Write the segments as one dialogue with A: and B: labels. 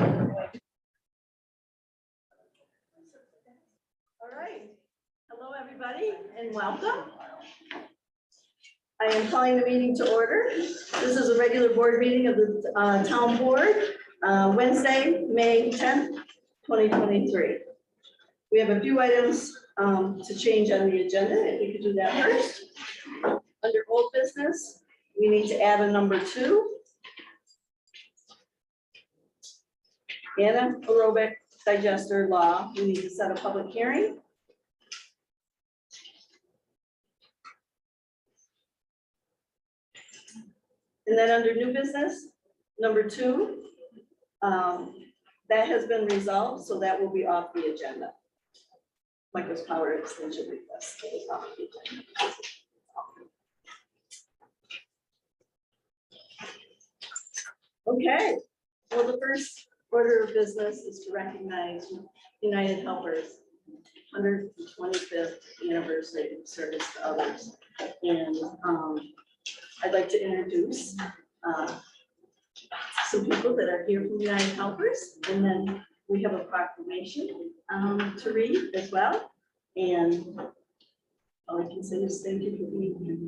A: All right. Hello, everybody, and welcome. I am calling the meeting to order. This is a regular board meeting of the town board, Wednesday, May 10th, 2023. We have a few items to change on the agenda. If we could do that first. Under old business, we need to add a number 2. Anaerobic digester law. We need to set a public hearing. And then under new business, number 2, that has been resolved, so that will be off the agenda. Michael's power extension request is off the agenda. Okay, well, the first order of business is to recognize United Helpers 125th anniversary of service to others. And I'd like to introduce some people that are here from United Helpers, and then we have a proclamation to read as well. And all I can say is thank you for being here.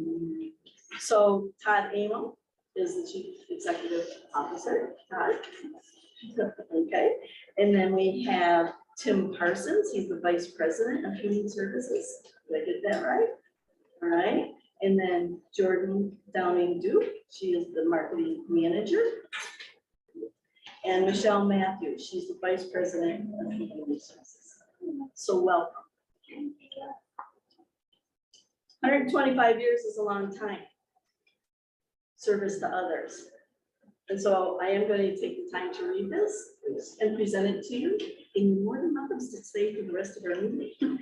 A: So Todd Amo is the Chief Executive Officer. Todd. Okay, and then we have Tim Parsons. He's the Vice President of Human Services. Did I get that right? All right. And then Jordan Downing Duke, she is the Marketing Manager. And Michelle Matthews, she's the Vice President of Human Resources. So welcome. 125 years is a long time. Service to others. And so I am going to take the time to read this and present it to you. And you're more than welcome to stay for the rest of our meeting,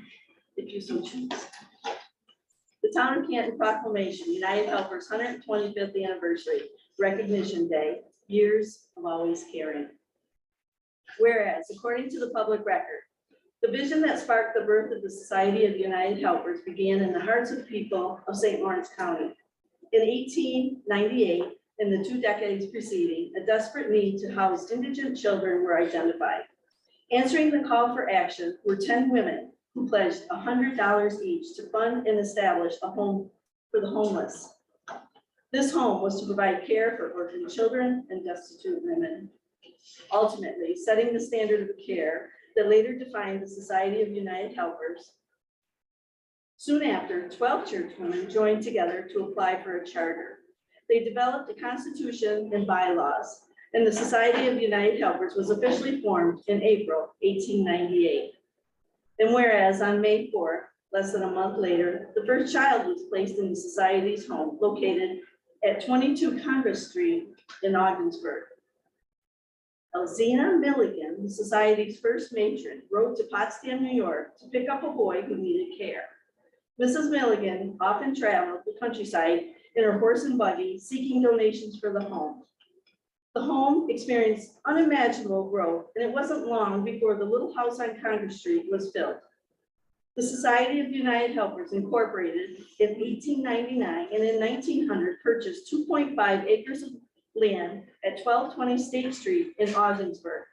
A: if you so choose. The Town of Canton Proclamation, United Helpers 125th Anniversary, Recognition Day, Years of Always Caring. Whereas, according to the public record, the vision that sparked the birth of the Society of United Helpers began in the hearts of people of St. Lawrence County. In 1898, in the 2 decades preceding, a desperate need to house indigent children were identified. Answering the call for action were 10 women who pledged $100 each to fund and establish a home for the homeless. This home was to provide care for orphan children and destitute women, ultimately setting the standard of care that later defined the Society of United Helpers. Soon after, 12 church women joined together to apply for a charter. They developed a constitution and bylaws, and the Society of United Helpers was officially formed in April 1898. And whereas on May 4th, less than a month later, the first child was placed in the Society's home located at 22 Congress Street in Ogdensburg. Elzina Milligan, the Society's first matron, rode to Potsdam, New York to pick up a boy who needed care. Mrs. Milligan often traveled the countryside in her horse and buggy, seeking donations for the home. The home experienced unimaginable growth, and it wasn't long before the little house on Congress Street was built. The Society of United Helpers incorporated in 1899 and in 1900 purchased 2.5 acres of land at 1220 State Street in Ogdensburg,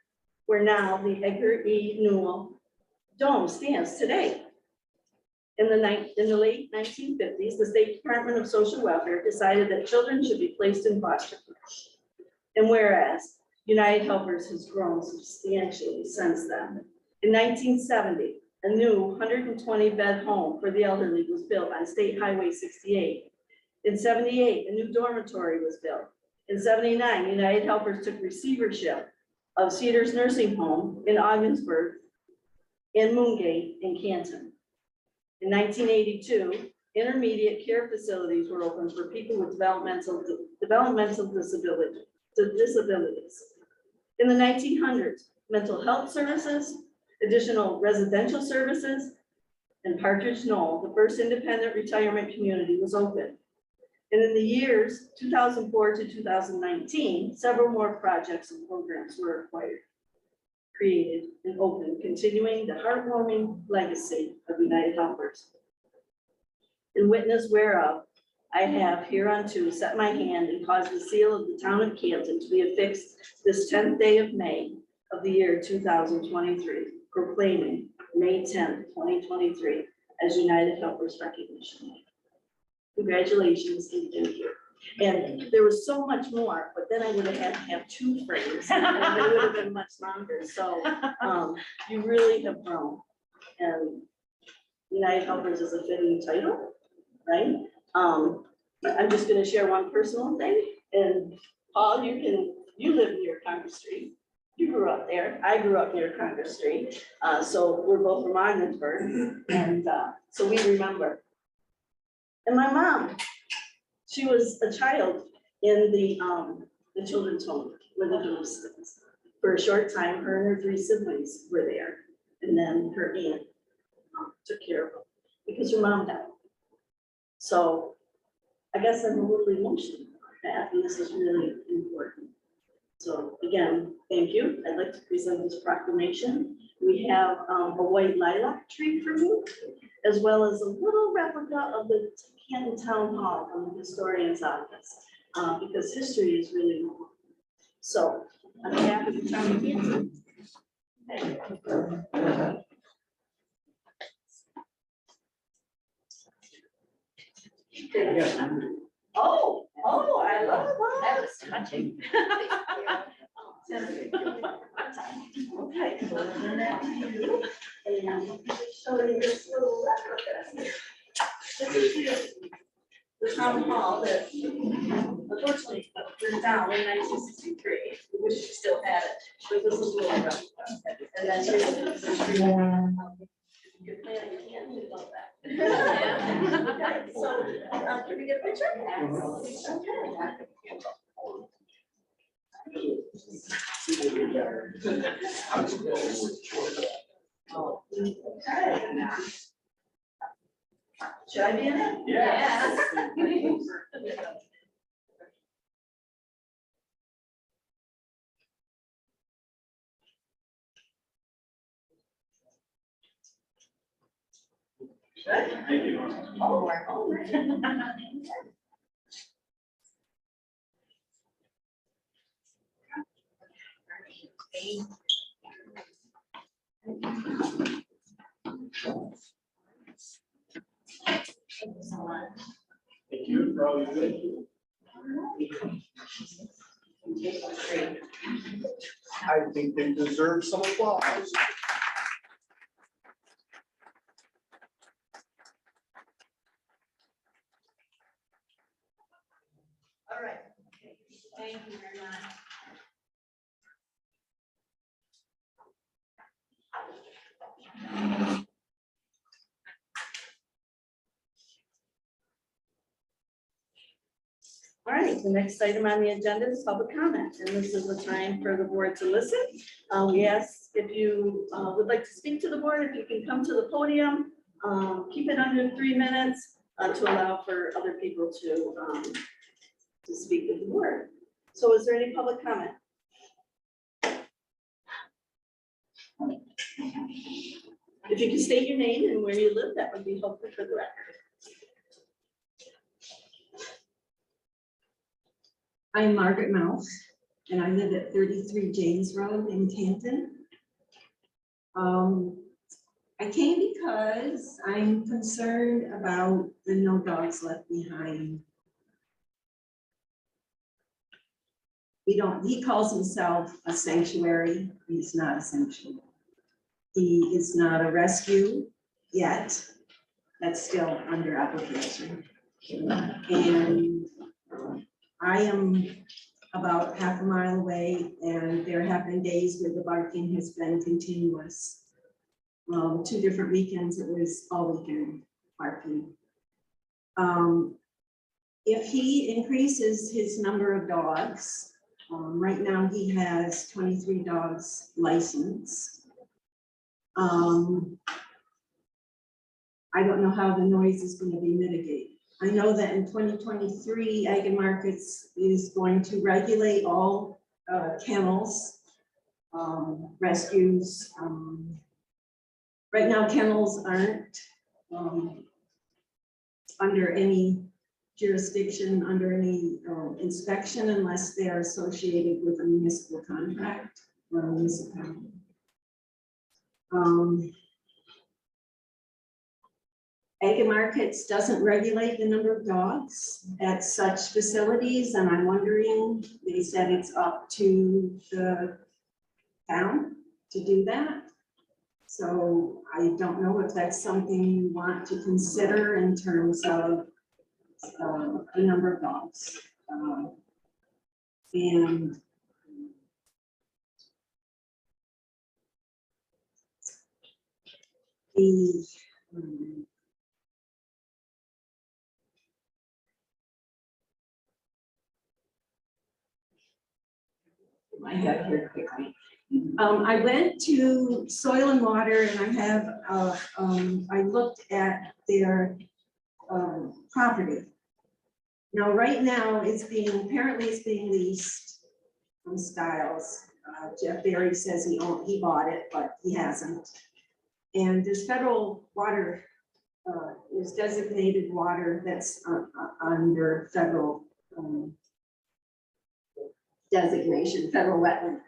A: where now the Edgar E. Newell Dome stands today. In the late 1950s, the State Department of Social Welfare decided that children should be placed in foster care. And whereas United Helpers has grown substantially since then. In 1970, a new 120-bed home for the elderly was built on State Highway 68. In 78, a new dormitory was built. In 79, United Helpers took receivership of Cedars Nursing Home in Ogdensburg and Moongate in Canton. In 1982, intermediate care facilities were opened for people with developmental disabilities. In the 1900s, mental health services, additional residential services, and Partridge Knoll, the first independent retirement community, was opened. And in the years 2004 to 2019, several more projects and programs were created and opened, continuing the heartwarming legacy of United Helpers. In witness whereof, I have hereunto set my hand and caused the seal of the town of Canton to be affixed this 10th day of May, of the year 2023, proclaiming May 10th, 2023 as United Helpers Recognition Day. Congratulations and thank you. And there was so much more, but then I would have had to have 2 frames and it would have been much longer. So you really have grown. And United Helpers is a fitting title, right? I'm just gonna share one personal thing. And Paul, you live near Congress Street. You grew up there. I grew up near Congress Street. So we're both from Ogdensburg. And so we remember. And my mom, she was a child in the children's home where the Dukes lived. For a short time, her and her 3 siblings were there. And then her aunt took care of them because her mom died. So I guess I'm a little emotional about that, and this is really important. So again, thank you. I'd like to present this proclamation. We have a white lilac tree for you, as well as a little replica of the Canton Town Hall from the historian's office, because history is really important. So on behalf of the town of Canton, oh, I love that.
B: That was touching.
A: Okay. So then that to you, and show you this little replica. This is the town hall that unfortunately burned down in 1963. We wish we still had it, but this is a little replica. And then here's the tree. You're planning again, we love that. Okay, so, can we get a picture? Okay. Okay. Should I be in it?
B: Yes.
C: Thank you.
A: Oh, we're home.
C: Thank you for all you do. I think they deserve some applause.
A: All right. Thank you very much. All right, the next item on the agenda is public comment, and this is the time for the board to listen. We ask if you would like to speak to the board, if you can come to the podium, keep it under 3 minutes to allow for other people to speak with the board. So is there any public comment? If you can state your name and where you live, that would be helpful for the record.
D: I'm Margaret Mouse, and I live at 33 James Road in Canton. I came because I'm concerned about the No Dogs Left Behind. He calls himself a sanctuary. He's not a sanctuary. He is not a rescue yet. That's still under application. And I am about half a mile away, and there have been days where the barking has been continuous. 2 different weekends, it was all weekend barking. If he increases his number of dogs, right now he has 23 dogs licensed. I don't know how the noise is going to be mitigated. I know that in 2023, Ag and Markets is going to regulate all kennels, rescues. Right now, kennels aren't under any jurisdiction, under any inspection, unless they are associated with a municipal contract. municipality. Ag Markets doesn't regulate the number of dogs at such facilities, and I'm wondering, they said it's up to the town to do that. So I don't know if that's something you want to consider in terms of the number of dogs. And the I have here quickly. I went to Soil and Water and I have, I looked at their property. Now, right now, apparently it's being leased from Styles. Jeff Berry says he bought it, but he hasn't. And there's federal water, there's designated water that's under federal designation, federal wetlands.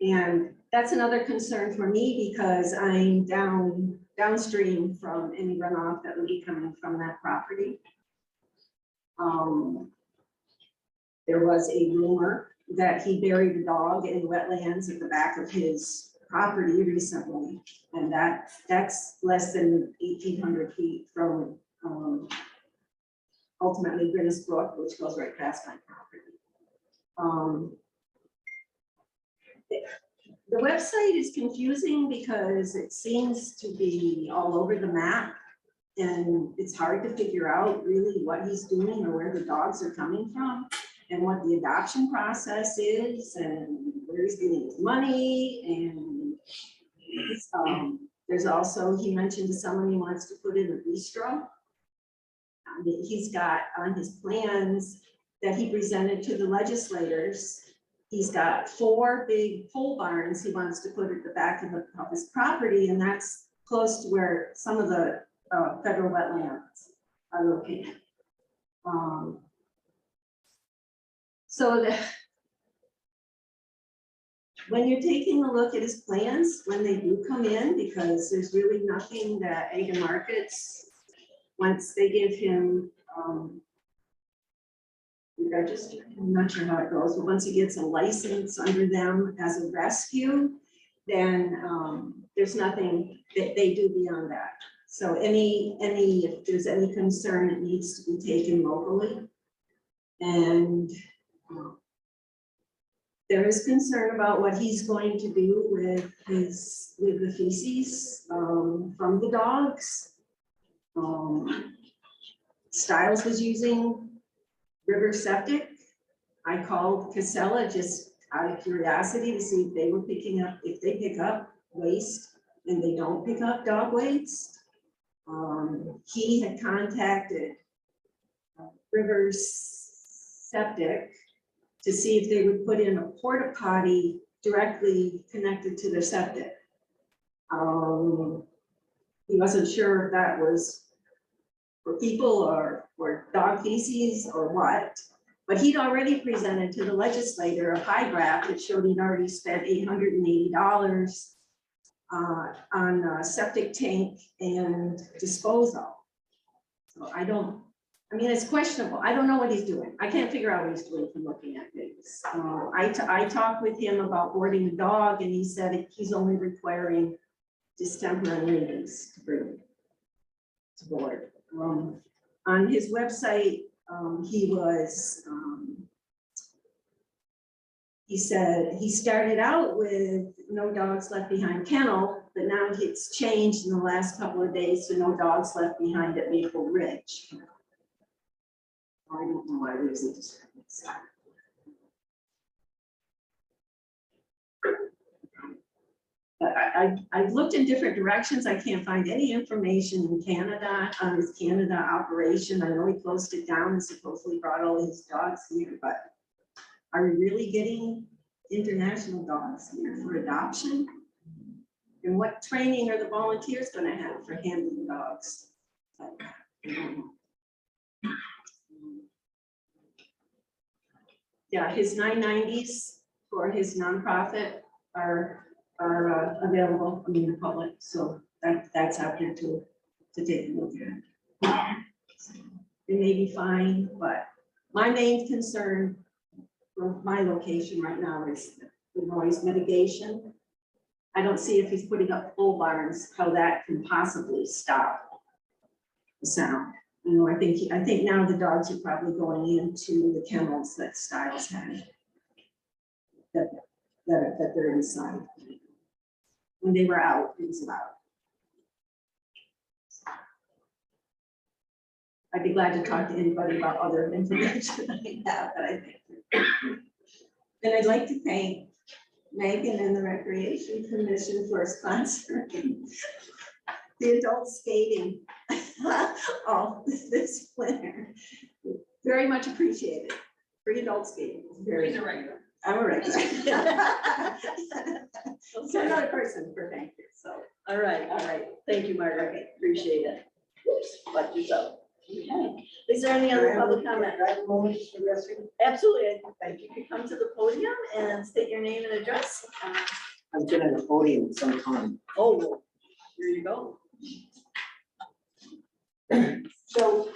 D: And that's another concern for me because I'm downstream from any runoff that would be coming from that property. There was a rumor that he buried a dog in wetlands at the back of his property recently, and that's less than 1,800 feet from ultimately Grinnis Brook, which goes right past my property. The website is confusing because it seems to be all over the map, and it's hard to figure out really what he's doing or where the dogs are coming from and what the adoption process is and where he's getting his money. And there's also, he mentioned to someone he wants to put in a bistro. He's got on his plans that he presented to the legislators, he's got 4 big pole barns he wants to put at the back of his property, and that's close to where some of the federal wetlands are located. So when you're taking a look at his plans, when they do come in, because there's really nothing that Ag Markets, once they give him registered, I'm not sure how it goes, but once he gets a license under them as a rescue, then there's nothing that they do beyond that. So if there's any concern, it needs to be taken locally. And there is concern about what he's going to do with the feces from the dogs. Styles was using river septic. I called Casella just out of curiosity to see if they were if they pick up waste and they don't pick up dog waste. He had contacted Rivers Septic to see if they would put in a porta potty directly connected to their septic. He wasn't sure if that was for people or for dog feces or what, but he'd already presented to the legislator a pie graph that showed he'd already spent $880 on a septic tank and disposal. So I mean, it's questionable. I don't know what he's doing. I can't figure out what he's doing from looking at things. I talked with him about boarding a dog, and he said he's only requiring distemper and rabies to bring to board. On his website, he said he started out with no dogs left behind kennel, but now it's changed in the last couple of days to no dogs left behind at Maple Ridge. I don't know why there's a disturbance. I've looked in different directions. I can't find any information in Canada on his Canada operation. I know he closed it down and supposedly brought all his dogs here, but are we really getting international dogs here for adoption? And what training are the volunteers going to have for handling dogs? Yeah, his 990s for his nonprofit are available, I mean, the public, so that's out there to take a look at. It may be fine, but my main concern for my location right now is the noise mitigation. I don't see if he's putting up pole barns, how that can possibly stop the sound. You know, I think now the dogs are probably going into the kennels that Styles had. That they're inside. When they were out, it was loud. I'd be glad to talk to anybody about other information that I have, but I think. And I'd like to thank Megan and the Recreation Commission for sponsoring the adult skating all this winter. Very much appreciated. Free adult skating. Very. I'm a regular. So another person for thank you, so.
A: All right. Thank you, Margaret.
D: Okay.
A: Appreciate it. Oops, watch yourself. Okay. Is there any other public comment? Absolutely. Thank you. You come to the podium and state your name and address.
B: I've been at a podium some time.
A: Oh, here you go.
B: So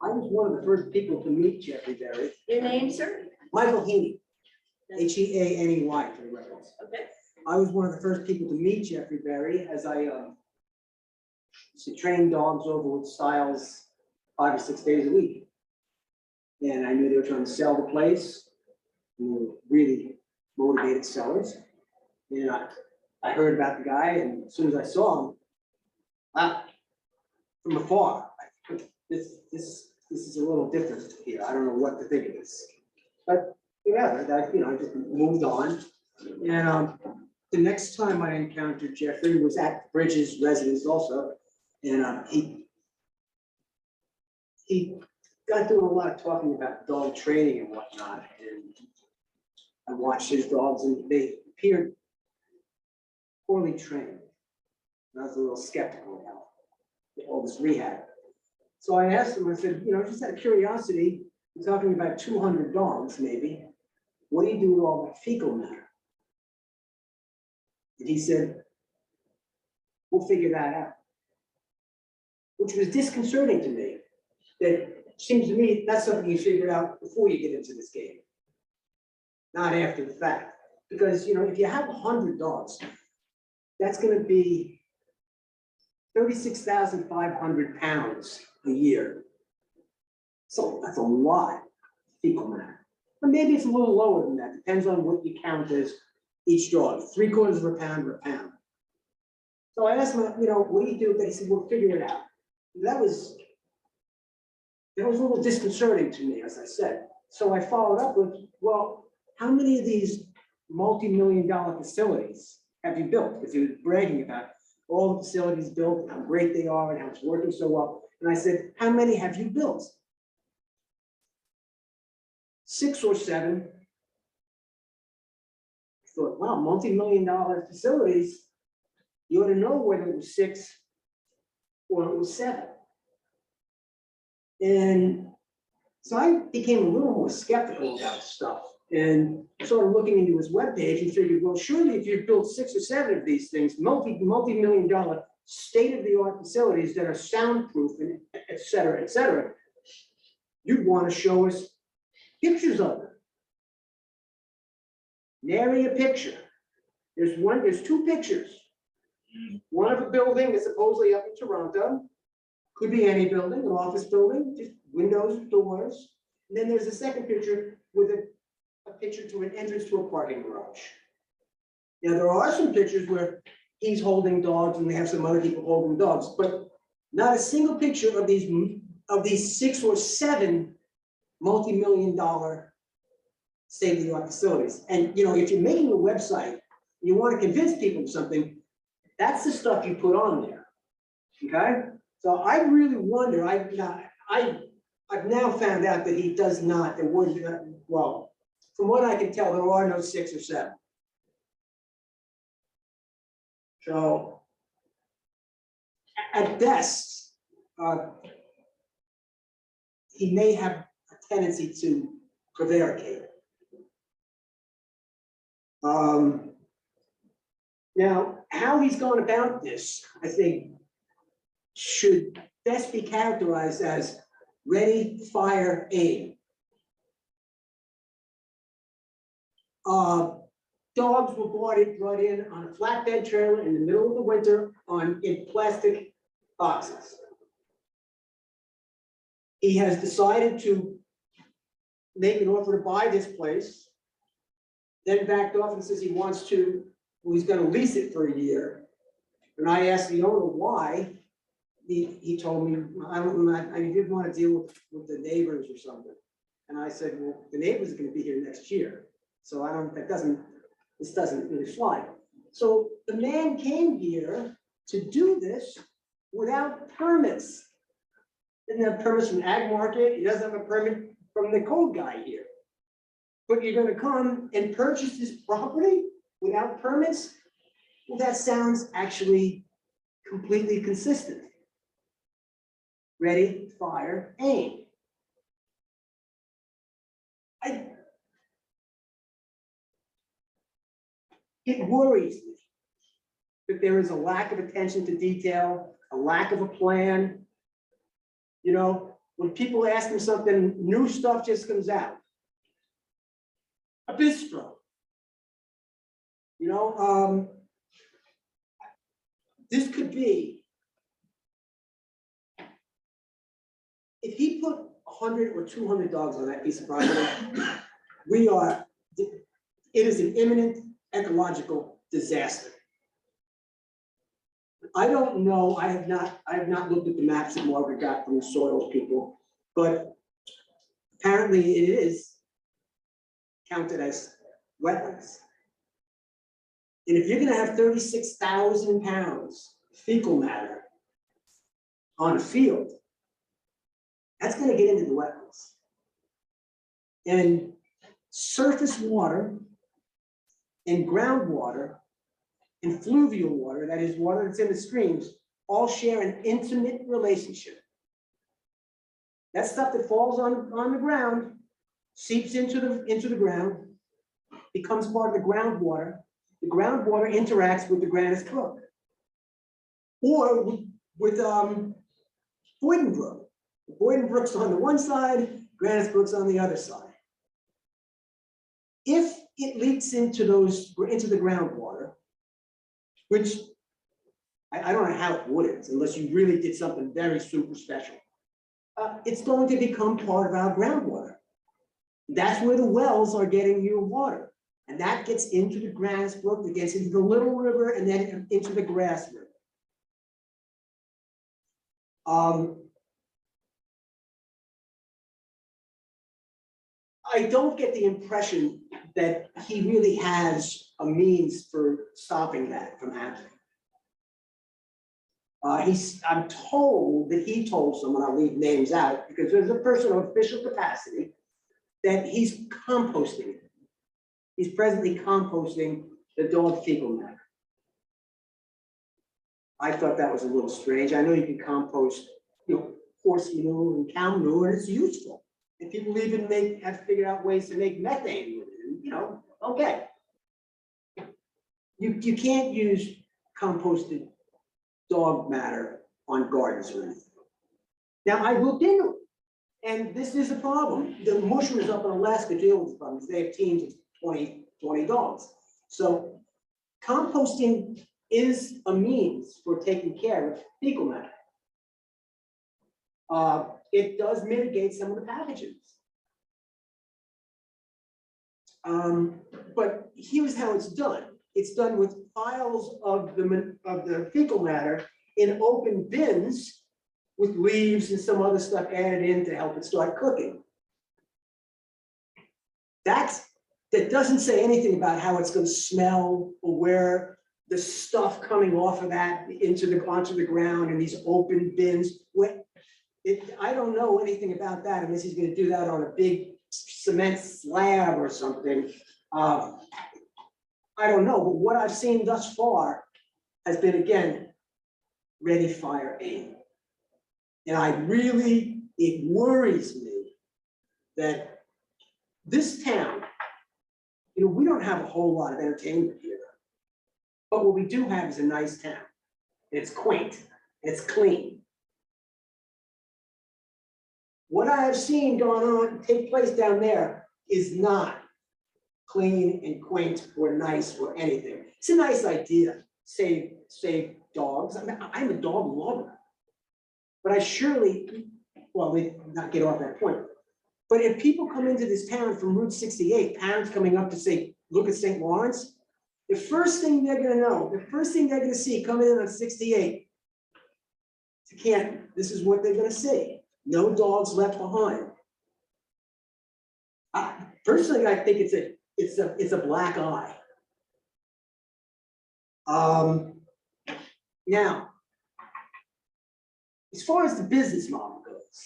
B: I was one of the first people to meet Jeffrey Berry.
A: Your name, sir?
B: Michael Heaney, Heaney for the reference.
A: Okay.
B: I was one of the first people to meet Jeffrey Berry as I used to train dogs over with Styles 5 or 6 days a week. And I knew they were trying to sell the place. And they were really motivated sellers. And I heard about the guy, and as soon as I saw him, from afar, this is a little different here. I don't know what to think of this. But yeah, I just moved on. And the next time I encountered Jeffrey was at Bridges' residence also. And he got doing a lot of talking about dog training and whatnot. And I watched his dogs and they appeared poorly trained. And I was a little skeptical about all this rehab. So I asked him, I said, just out of curiosity, you're talking about 200 dogs maybe. What do you do with all that fecal matter? And he said, we'll figure that out. Which was disconcerting to me. That seems to me that's something you figure out before you get into this game, not after the fact. Because if you have 100 dogs, that's going to be 36,500 pounds a year. So that's a lot of fecal matter. But maybe it's a little lower than that. Depends on what you count as each dog, 3/4 of a pound or a pound. So I asked him, what do you do? He said, we'll figure it out. That was a little disconcerting to me, as I said. So I followed up with, well, how many of these multi-million-dollar facilities have you built? Because he was bragging about all the facilities built, and how great they are, and how it's working so well. And I said, how many have you built? 6 or 7. I thought, wow, multi-million-dollar facilities, you ought to know whether it was 6 or it was 7. And so I became a little more skeptical about stuff and started looking into his webpage and figured, well, surely if you built 6 or 7 of these things, multi-million-dollar state-of-the-art facilities that are soundproof and et cetera, you'd want to show us pictures of them. Nary a picture. There's 2 pictures. One of a building that's supposedly up in Toronto. Could be any building, an office building, just windows, doors. And then there's a second picture with a picture to an entrance to a parking garage. Now, there are some pictures where he's holding dogs and they have some other people holding dogs, but not a single picture of these 6 or 7 multi-million-dollar state-of-the-art facilities. And if you're making a website, you want to convince people of something, that's the stuff you put on there. Okay? So I really wonder, I've now found out that he does not, well, from what I can tell, there are no 6 or 7. So at best, he may have a tendency to prevaricate. Now, how he's gone about this, I think, should best be characterized as ready, fire, aim. Dogs were brought in on a flatbed trailer in the middle of the winter in plastic boxes. He has decided to make an offer to buy this place, then backed off and says he wants to, well, he's gonna lease it for a year. And I asked the owner why. He told me, I didn't want to deal with the neighbors or something. And I said, well, the neighbors are gonna be here next year. So this doesn't really fly. So the man came here to do this without permits. Didn't have permits from Ag Market, he doesn't have a permit from the code guy here. But you're gonna come and purchase this property without permits? Well, that sounds actually completely consistent. Ready, fire, aim. It worries me that there is a lack of attention to detail, a lack of a plan. You know, when people ask him something, new stuff just comes out. A bistro. You know, this could be, if he put 100 or 200 dogs on that piece of property, it is an imminent ecological disaster. I don't know, I have not looked at the maps that Margaret got from the soils people, but apparently it is counted as wetlands. And if you're gonna have 36,000 pounds fecal matter on a field, that's gonna get into the wetlands. And surface water and groundwater and fluvial water, that is water that's in the streams, all share an intimate relationship. That stuff that falls on the ground seeps into the ground, becomes part of the groundwater. The groundwater interacts with the Granite Brook. Or with Boydenbrook. Boydenbrook's on the one side, Granite Brook's on the other side. If it leaks into the groundwater, which I don't know how it wouldn't, unless you really did something very super special. It's going to become part of our groundwater. That's where the wells are getting your water. And that gets into the Granite Brook, it gets into the Little River, and then into the Grass River. I don't get the impression that he really has a means for stopping that from happening. I'm told that he told someone, I'll leave names out, because there's a person of official capacity, that he's composting it. He's presently composting the dog fecal matter. I thought that was a little strange. I know you can compost, horse manure and cow manure, and it's useful. And people even have figured out ways to make methane with it, okay. You can't use composted dog matter on gardens or anything. Now, I looked into it, and this is a problem. The mushers up in Alaska deal with this problem. They have teams of 20 dogs. So composting is a means for taking care of fecal matter. It does mitigate some of the pathogens. But here's how it's done. It's done with piles of the fecal matter in open bins with leaves and some other stuff added in to help it start cooking. That doesn't say anything about how it's going to smell or where the stuff coming off of that onto the ground in these open bins. I don't know anything about that unless he's going to do that on a big cement slab or something. I don't know, but what I've seen thus far has been, again, ready, fire, aim. And it worries me that this town You know, we don't have a whole lot of entertainment here. But what we do have is a nice town. It's quaint, and it's clean. What I have seen going on, take place down there is not clean and quaint or nice or anything. It's a nice idea, save dogs. I mean, I'm a dog lover. But I surely, well, we not get off that point. But if people come into this town from Route 68, parents coming up to say, look at St. Lawrence, the first thing they're gonna know, the first thing they're gonna see coming in on 68 to Canton, this is what they're gonna see. No dogs left behind. Personally, I think it's a black eye. Now, as far as the business model goes,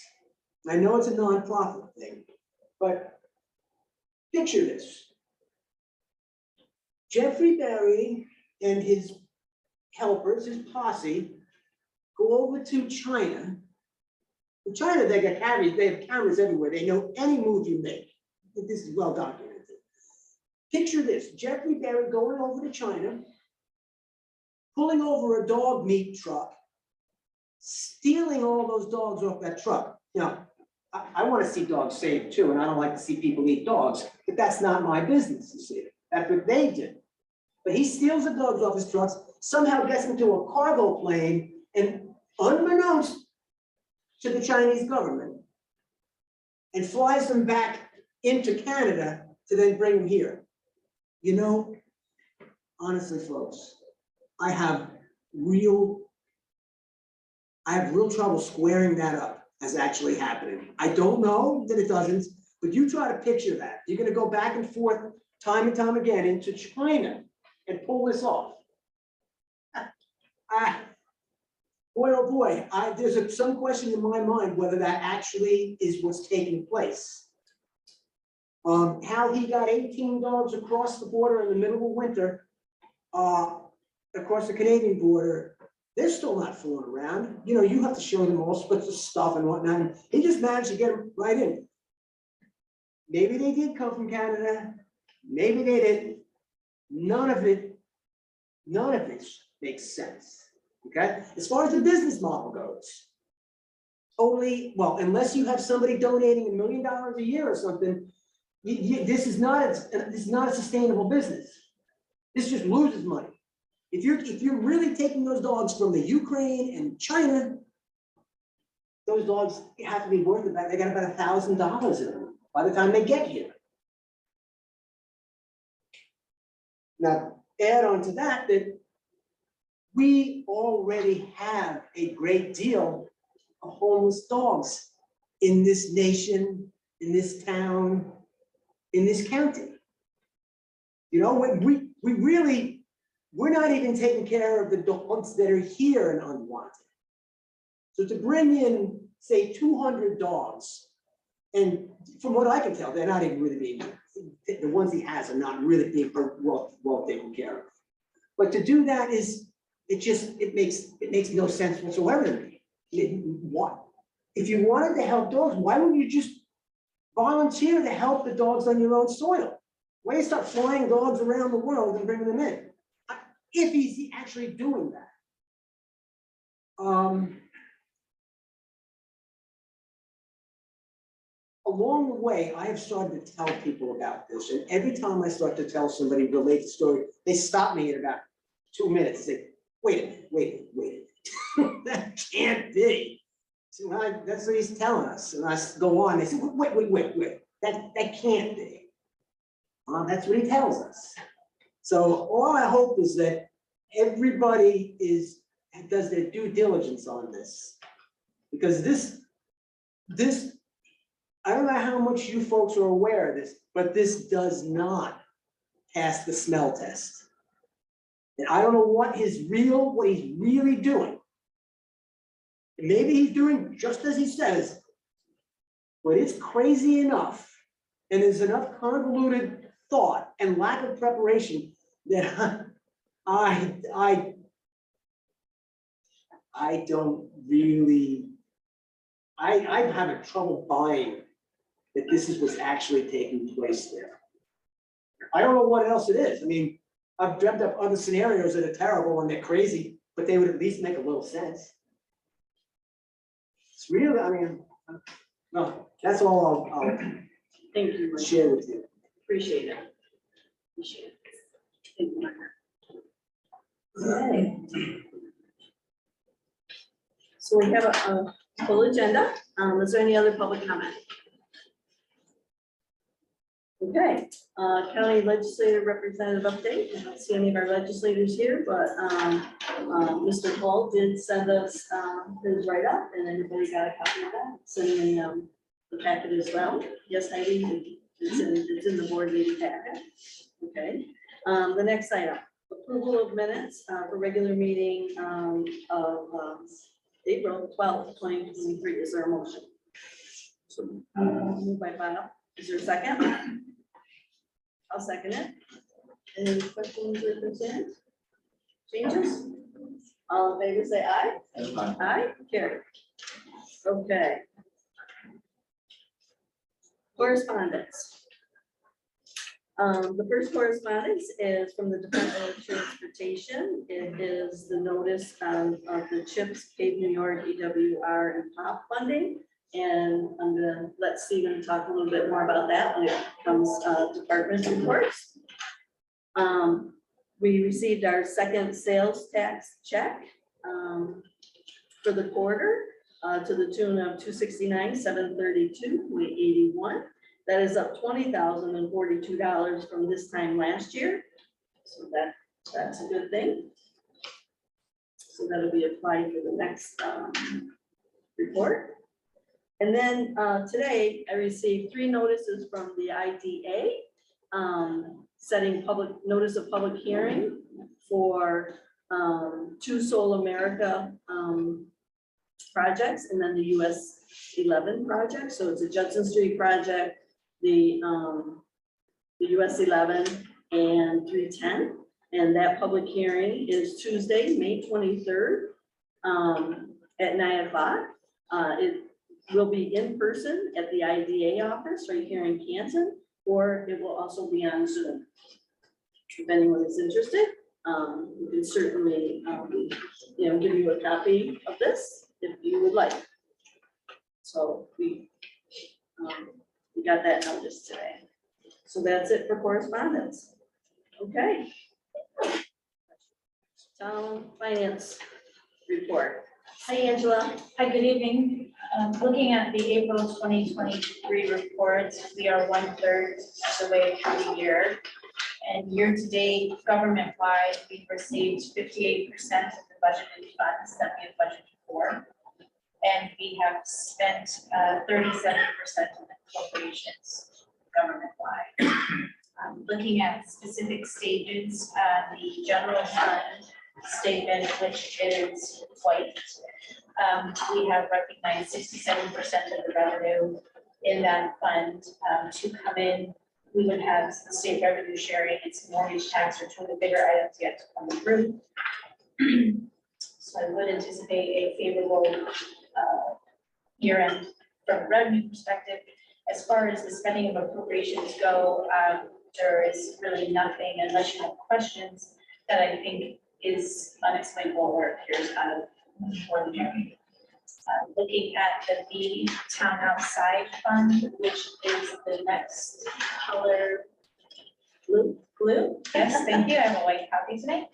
B: I know it's a nonprofit thing, but picture this. Jeffrey Berry and his helpers, his posse, go over to China. In China, they have cameras everywhere. They know any move you make. This is well documented. Picture this, Jeffrey Berry going over to China, pulling over a dog meat truck, stealing all those dogs off that truck. Now, I want to see dogs saved too, and I don't like to see people eat dogs, but that's not my business, you see. That's what they did. But he steals the dogs off his trucks, somehow gets into a cargo plane, and unbeknownst to the Chinese government, and flies them back into Canada to then bring them here. You know, honestly, folks, I have real trouble squaring that up as actually happening. I don't know that it doesn't, but you try to picture that. You're gonna go back and forth time and time again into China and pull this off. Boy, oh boy, there's some question in my mind whether that actually is what's taking place. How he got 18 dogs across the border in the middle of winter, across the Canadian border, they're still not fooling around. You know, you have to show them all sorts of stuff and whatnot. And he just managed to get them right in. Maybe they did come from Canada. Maybe they didn't. None of it makes sense. Okay, as far as the business model goes, totally, well, unless you have somebody donating $1 million a year or something, this is not a sustainable business. This just loses money. If you're really taking those dogs from the Ukraine and China, those dogs have to be worth about, they got about $1,000 in them by the time they get here. Now, add on to that we already have a great deal of homeless dogs in this nation, in this town, in this county. You know, we're not even taking care of the dogs that are here and unwanted. So to bring in, say, 200 dogs, and from what I can tell, they're not even really being, the ones he has are not really being well taken care of. But to do that it makes no sense whatsoever to me. What? If you wanted to help dogs, why wouldn't you just volunteer to help the dogs on your own soil? Why don't you start flying dogs around the world and bringing them in? If he's actually doing that. Along the way, I have started to tell people about this, and every time I start to tell somebody, relate the story, they stop me in about 2 minutes and say, wait a minute. That can't be. So that's what he's telling us. And I go on, they say, wait, that can't be. That's what he tells us. So all I hope is that everybody does their due diligence on this. Because this, I don't know how much you folks are aware of this, but this does not pass the smell test. And I don't know what he's really doing. And maybe he's doing just as he says, but it's crazy enough. And there's enough convoluted thought and lack of preparation that I don't really, I'm having trouble buying that this is what's actually taking place there. I don't know what else it is. I mean, I've dreamt up other scenarios that are terrible and they're crazy, but they would at least make a little sense. It's really, I mean, no, that's all I'll
A: Thank you, Rich.
B: share with you.
A: Appreciate it. Appreciate it. Thank you. Okay. So we have a full agenda. Is there any other public comment? Okay, county legislative representative update. I don't see any of our legislators here, but Mr. Paul did send us his write-up, and everybody got a copy of that. It's in the packet as well. Yes, Heidi, it's in the board meeting packet. Okay, the next item, approval of minutes for regular meeting of April 12th, 2023. Is there a motion? Moved by Bob. Is there a second? I'll second it. Any questions or concerns? Changes? All in favor, say aye. Aye, carry. Okay. Correspondence. The first correspondence is from the Department of Transportation. It is the notice of the CHIPS, Pave New York, EWR, and POP funding. And I'm gonna let Stephen talk a little bit more about that when it comes department reports. We received our second sales tax check for the quarter to the tune of $269,732.81. That is up $20,042 from this time last year. So that's a good thing. So that'll be applied for the next report. And then today I received 3 notices from the IDA setting notice of public hearing for 2 Soul America projects and then the US 11 project. So it's a Judson Street project, the US 11 and 310. And that public hearing is Tuesday, May 23rd at 9 o'clock. It will be in person at the IDA office right here in Canton, or it will also be on Zoom. If anyone is interested, we can certainly, give you a copy of this if you would like. So we got that notice today. So that's it for correspondence. Okay. Town finance report. Hi, Angela.
E: Hi, good evening. Looking at the April 2023 report, we are 1/3 of the way through the year. And year-to-date, government-wide, we've received 58% of the budgeted funds that we have budgeted for. And we have spent 37% of the appropriations government-wide. Looking at specific stages, the general fund statement, which is white. We have recognized 67% of the revenue in that fund to come in. We would have some state revenue sharing and some mortgage tax or 2 of the bigger items yet to come through. So I would anticipate a favorable year end from a revenue perspective. As far as the spending of appropriations go, there is really nothing unless you have questions that I think is unexplainable or appears out of ordinary. Looking at the B Town Outside Fund, which is the next color blue. Yes, thank you. I have a white copy today.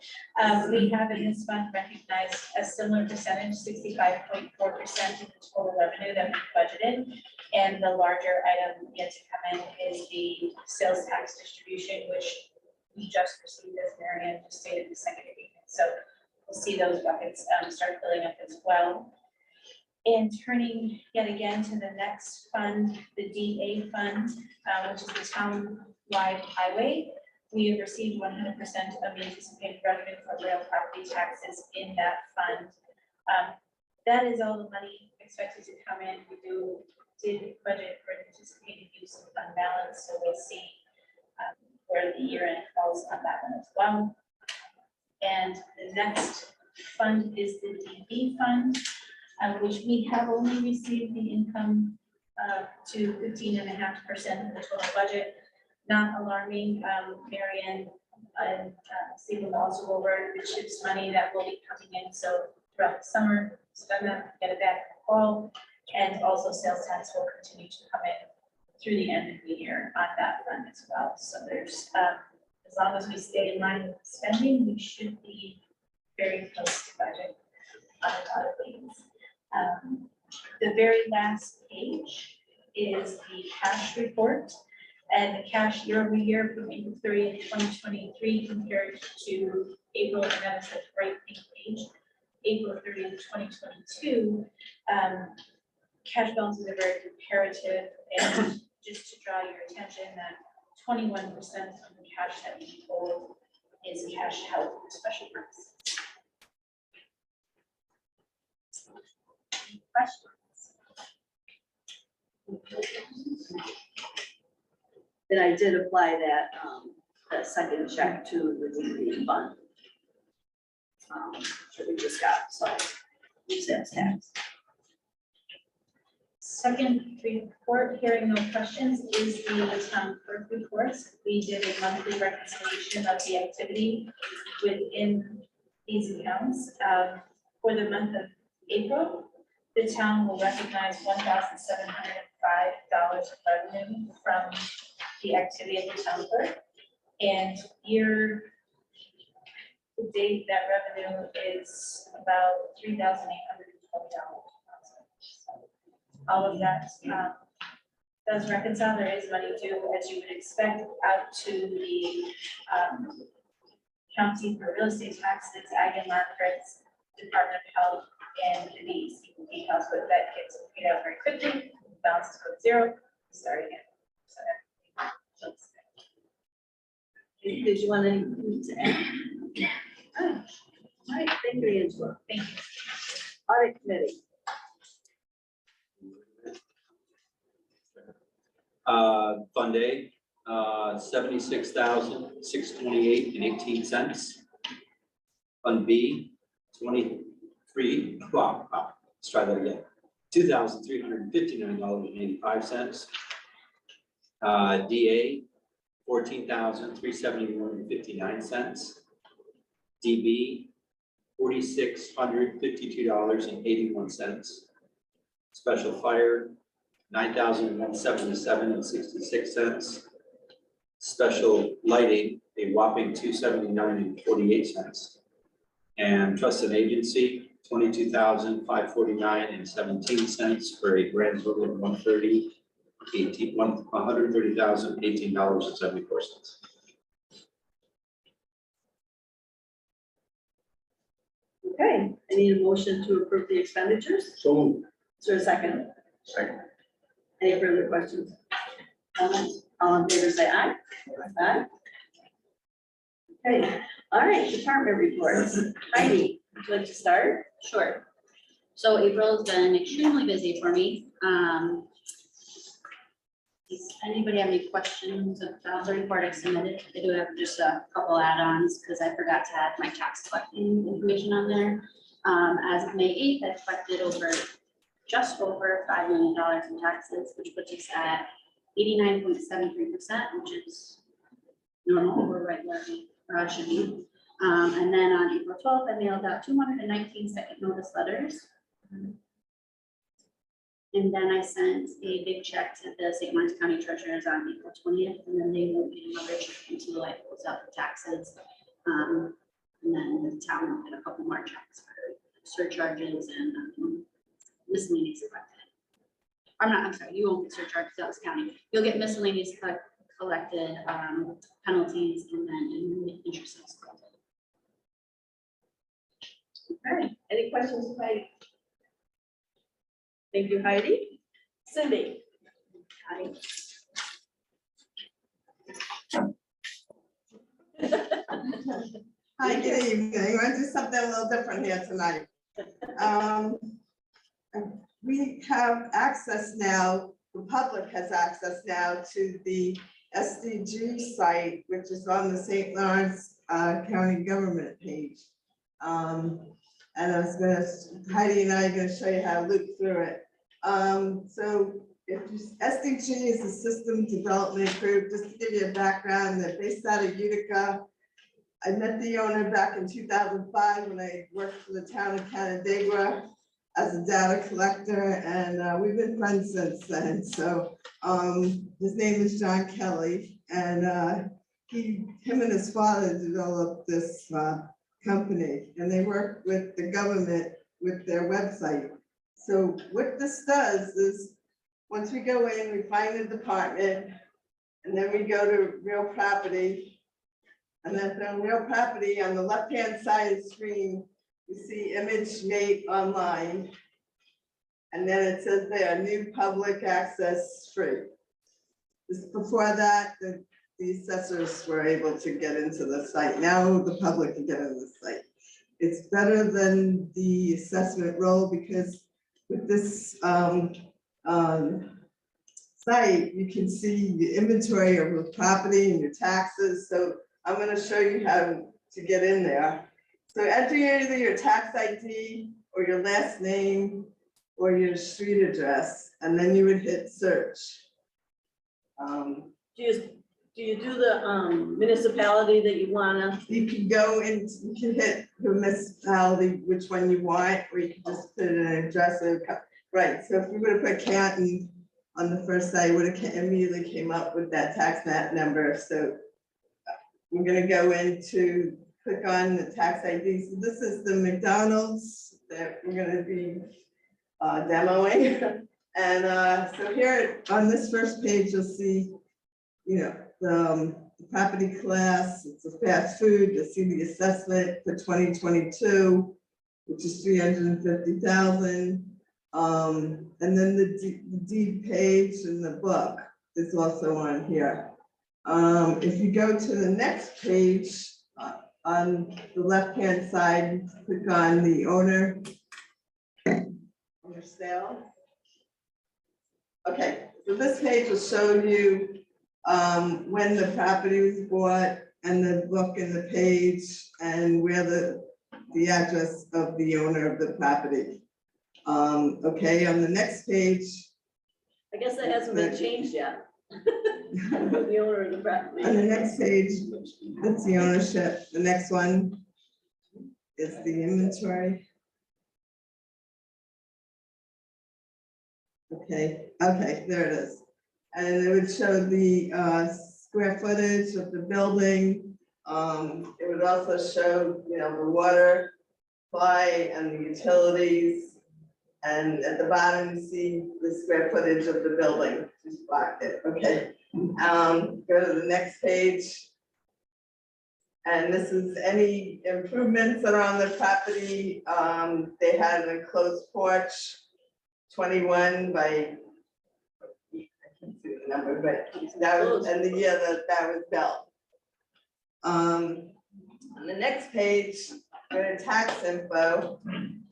E: We have in this fund recognized a similar percentage, 65.4% of the total revenue that we budgeted. And the larger item yet to come in is the sales tax distribution, which we just received, as Marianne just stated, the second week. So we'll see those buckets start filling up as well. And turning yet again to the next fund, the DA fund, which is the town-wide highway. We have received 100% of the anticipated revenue for rail property taxes in that fund. That is all the money expected to come in. We did budget for anticipated use of fund balance, so we'll see where the year end falls on that one as well. And the next fund is the DB fund, which we have only received the income to 15.5% of the total budget. not alarming. Marianne and Stephen will also go over the CHIPS money that will be coming in. So throughout the summer, spend that, get it back in the fall. And also sales tax will continue to come in through the end of the year on that front as well. So there's, as long as we stay in line with spending, we should be very close to budget on a lot of things. The very last page is the cash report. And the cash year over year from April 30th, 2023 compared to April, and that is the right page, April 30th, 2022. Cash balances are very comparative, and just to draw your attention that 21% of the cash that we hold is cash held for special purposes. Any questions?
A: Then I did apply that second check to the DB fund. That we just got, so sales tax.
E: Second report, hearing no questions, is the town clerk reports. We did a monthly reconciliation of the activity within these accounts. For the month of April, the town will recognize $1,705 of revenue from the activity of the town clerk. And year to date, that revenue is about $3,820. All of that does reconcile. There is money due, as you would expect, out to the county for real estate taxes, ag and markets, Department of Health, and the CPP house, but that gets paid out very quickly. Balance is put zero, start again. So
A: Did you want anything to add? All right, thank you, Angela.
E: thank you.
A: Audit committee.
F: Fund A, 76,628.18. Fund B, 23, wow, let's try that again. $2,359.85. DA, $14,371.59. DB, $4,652.81. Special fire, $9,177.66. Special lighting, a whopping $279.48. And trust and agency, $22,549.17 for a grand total of $130,018.74.
A: Okay, I need a motion to approve the expenditures.
C: So moved.
A: Is there a second?
C: Second.
A: Any further questions? Comments? All in favor, say aye. Aye. Okay, all right, department reports. Heidi, would you like to start?
G: Sure. So April's been extremely busy for me. Does anybody have any questions about the report I submitted? I do have just a couple add-ons because I forgot to add my tax collecting information on there. As of May 8th, I collected just over $5 million in taxes, which puts us at 89.73%, which is normal. We're right where we should be. And then on April 12th, I mailed out 219 second notice letters. And then I sent a big check to the St. Lawrence County Treasurers on April 20th, and then they won't get another check until I close out the taxes. And then the town will get a couple more checks for surcharges and miscellaneous collected. I'm sorry, you won't get surcharges, that was county. You'll get miscellaneous collected, penalties, and then interest is collected.
A: Okay, any questions, Heidi? Thank you, Heidi. Cindy? Hi.
H: Hi, good evening. We're going to do something a little different here tonight. We have access now, the public has access now to the SDG site, which is on the St. Lawrence County government page. And I was Heidi and I are gonna show you how to look through it. So SDG is a system development group, just to give you a background, they're based out of Utica. I met the owner back in 2005 when I worked for the town of Canandaigua as a data collector, and we've been friends since then. So his name is John Kelly, and him and his father developed this company, and they work with the government with their website. So what this does is, once we go in, we find the department, and then we go to real property. And then on real property, on the left-hand side of the screen, you see image made online. And then it says there, new public access free. Just before that, the assessors were able to get into the site. Now the public can get into the site. It's better than the assessment role because with this site, you can see the inventory of the property and your taxes. So I'm going to show you how to get in there. So enter either your tax ID or your last name or your street address, and then you would hit search.
A: Do you do the municipality that you wanna?
H: You can go and you can hit the municipality, which one you want, or you can just put in an address. Right, so if you would have put Canton on the first side, it would have immediately came up with that tax map number. So we're gonna go into, click on the tax ID. So this is the McDonald's that we're gonna be demoing. And so here on this first page, you'll see, you know, the property class, it's a fast food. You'll see the assessment for 2022, which is 350,000. And then the deed page in the book is also on here. If you go to the next page, on the left-hand side, click on the owner sale. Okay, so this page will show you when the property was bought and the book and the page and where the address of the owner of the property. Okay, on the next page.
A: I guess that hasn't been changed yet. The owner of the property.
H: On the next page, that's the ownership. The next one is the inventory. Okay, there it is. And it would show the square footage of the building. It would also show, you know, the water supply and the utilities. And at the bottom, you see the square footage of the building, just blocked it, okay. Go to the next page. And this is any improvements that are on the property. They had an enclosed porch, 21 by, I can't see the number, but that was, and the year that was built. On the next page, go to tax info,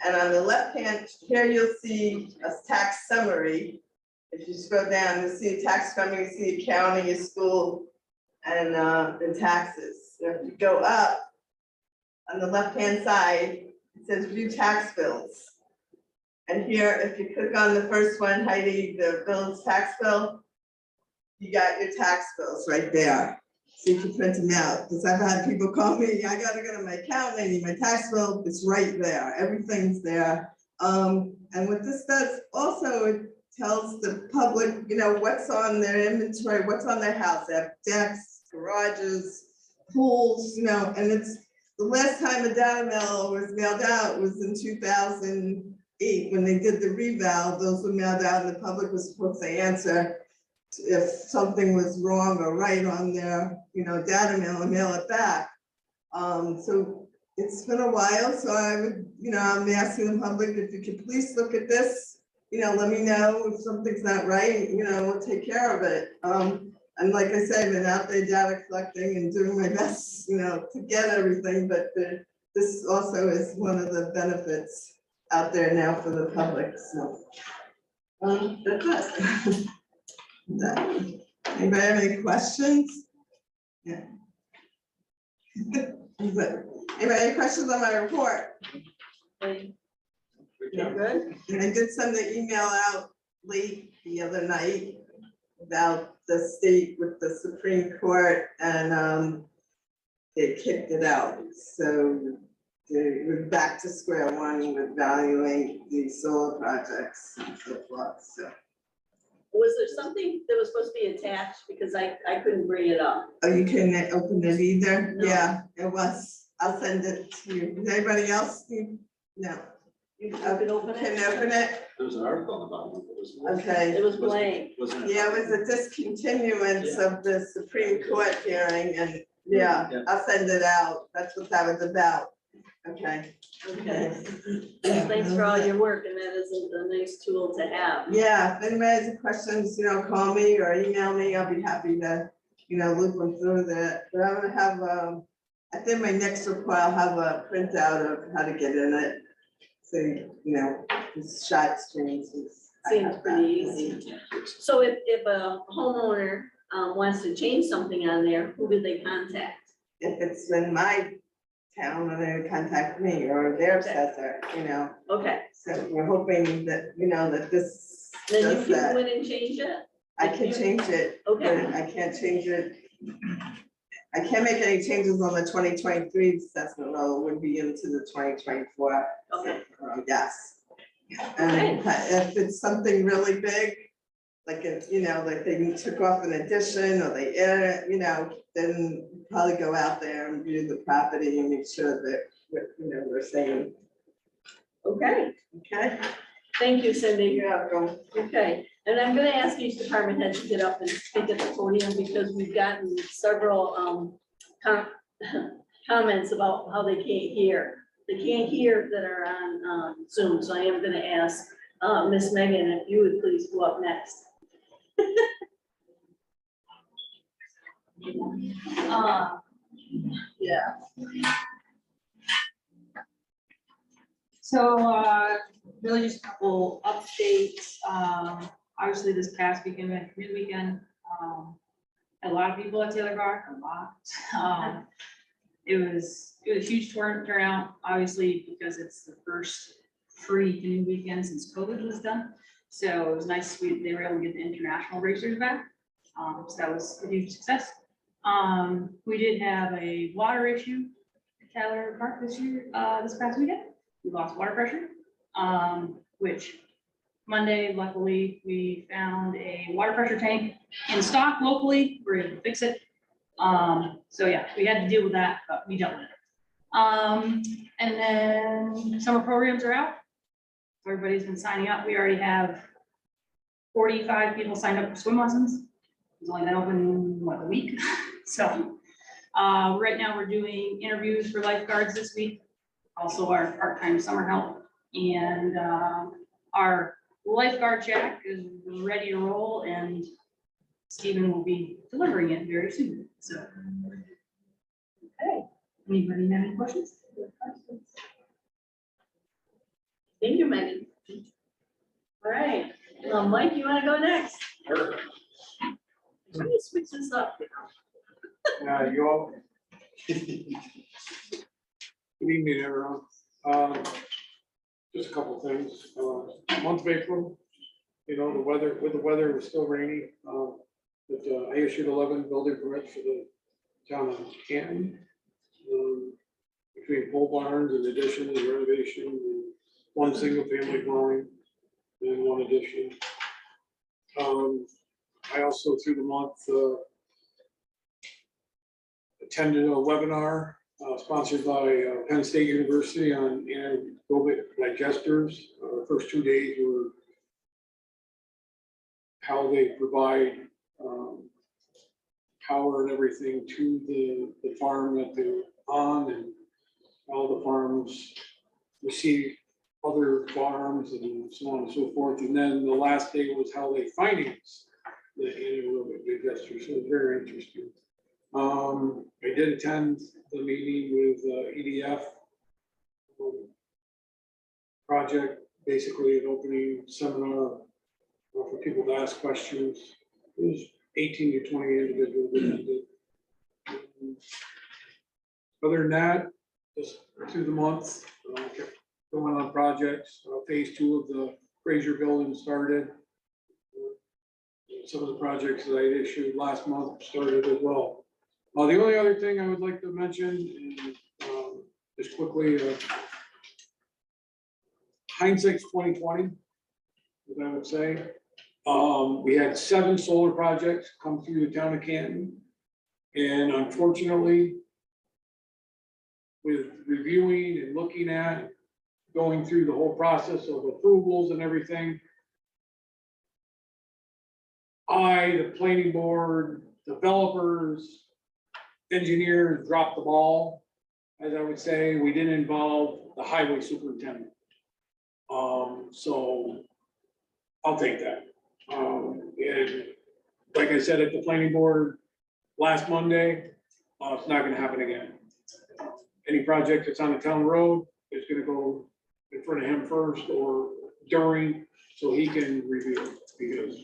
H: and on the left hand here, you'll see a tax summary. If you scroll down, you'll see a tax summary, you see a county, a school, and the taxes. So if you go up, on the left hand side, it says view tax bills. And here, if you click on the first one, Heidi, the village tax bill, you got your tax bills right there. So you can print them out, because I've had people call me, I gotta go to my accountant, I need my tax bill, it's right there, everything's there. And what this does also, it tells the public, you know, what's on their inventory, what's on their house. They have decks, garages, pools, you know, and it's, the last time a data mail was mailed out was in 2008, when they did the reval. Those were mailed out and the public was supposed to answer if something was wrong or right on their, you know, data mail and mail it back. So it's been a while, so I would, you know, I'm asking the public if you could please look at this, you know, let me know if something's not right, you know, we'll take care of it. And like I said, I've been out there data collecting and doing my best, you know, to get everything, but this also is one of the benefits out there now for the public, so. That's it. Anybody have any questions? Yeah. Anybody have any questions on my report?
A: You're good?
H: And I did send the email out leak the other night about the state with the Supreme Court and they kicked it out. So we're back to square one with valuing the solar projects and so forth, so.
A: Was there something that was supposed to be attached? Because I couldn't bring it up.
H: Oh, you couldn't open it either?
A: No.
H: Yeah, it was. I'll send it to you. Does anybody else need? No.
A: You could open it?
H: Can open it?
F: There was an article about it. It was.
H: Okay.
A: It was blank.
F: Wasn't it?
H: Yeah, it was a discontinuance of the Supreme Court hearing and, yeah,
F: Yeah.
H: I'll send it out. That's what that was about. Okay.
A: Okay. Thanks for all your work, and that is a nice tool to have.
H: Yeah, if anybody has any questions, call me or email me. I'll be happy to, loop them through that. But I'm gonna have, I think my next report, I'll have a printout of how to get in it. So, this shot screens is. I
A: Seems
H: have that.
A: pretty easy. So if a homeowner wants to change something on there, who do they contact?
H: If it's in my town, then they would contact me or their assessor,
A: Okay,
H: So we're hoping that, that this
A: then you
H: does
A: can
H: that.
A: go in and change it?
H: I can change it, but
A: Okay,
H: I can't change it. I can't make any changes on the 2023 assessment, though, it would be into the 2024.
A: Okay.
H: Yes. And if it's something really big, like if, like they took off an addition or they added, then probably go out there and view the property and make sure that, we're saying,
A: okay.
H: okay?
A: Thank you, Cindy.
H: You're welcome.
A: Okay, and I'm gonna ask each department head to get up and speak at the podium because we've gotten several comments about how they can't hear. They can't hear that are on Zoom, so I am gonna ask Miss Megan if you would please go up next.
I: Yeah. So, really just a couple updates. Obviously this past weekend, we had community weekend. A lot of people at Taylor Park, a lot. It was a huge turnout, obviously, because it's the first free community weekend since COVID was done. So it was nice, they were able to get the international racers back. So that was a huge success. We did have a water issue at Taylor Park this past weekend. We lost water pressure, which Monday, luckily, we found a water pressure tank in stock locally. We're able to fix it. So yeah, we had to deal with that, but we dealt with it. And then summer programs are out. Everybody's been signing up. We already have 45 people signed up for swim lessons. It's only been open, what, a week? So right now we're doing interviews for lifeguards this week. Also our part-time summer help. And our lifeguard check is ready to roll and Stephen will be delivering it very soon. So. Okay. Anybody have any questions?
A: Thank you, Megan. All right, Mike, you wanna go next?
C: Sure.
A: Let me switch this up.
J: You all. Good evening, everyone. Just a couple things. Month of April, the weather, with the weather, it was still rainy. But I issued 11 building permits for the town of Canton. Between pole barns and addition and renovation, and one single family dwelling, and one addition. I also through the month attended a webinar sponsored by Penn State University on anaerobic digesters. The first 2 days were how they provide power and everything to the farm that they're on, and how the farms receive other farms and so on and so forth. And then the last day was how they finance the anaerobic digester. So it was very interesting. I did attend the meeting with EDF project, basically an opening seminar for people to ask questions. It was 18 to 20 individuals attended. Other than that, just through the month, kept going on projects. Phase 2 of the Fraser building started. some of the projects that I issued last month started as well. The only other thing I would like to mention is, just quickly, hindsight's 2020, as I would say. We had 7 solar projects come through the town of Canton. And unfortunately, with reviewing and looking at, going through the whole process of approvals and everything, the planning board, developers, engineers dropped the ball. As I would say, we didn't involve the highway superintendent. So I'll take that. And like I said, at the planning board last Monday, it's not gonna happen again. Any project that's on a town road is gonna go in front of him first or during, so he can review it, because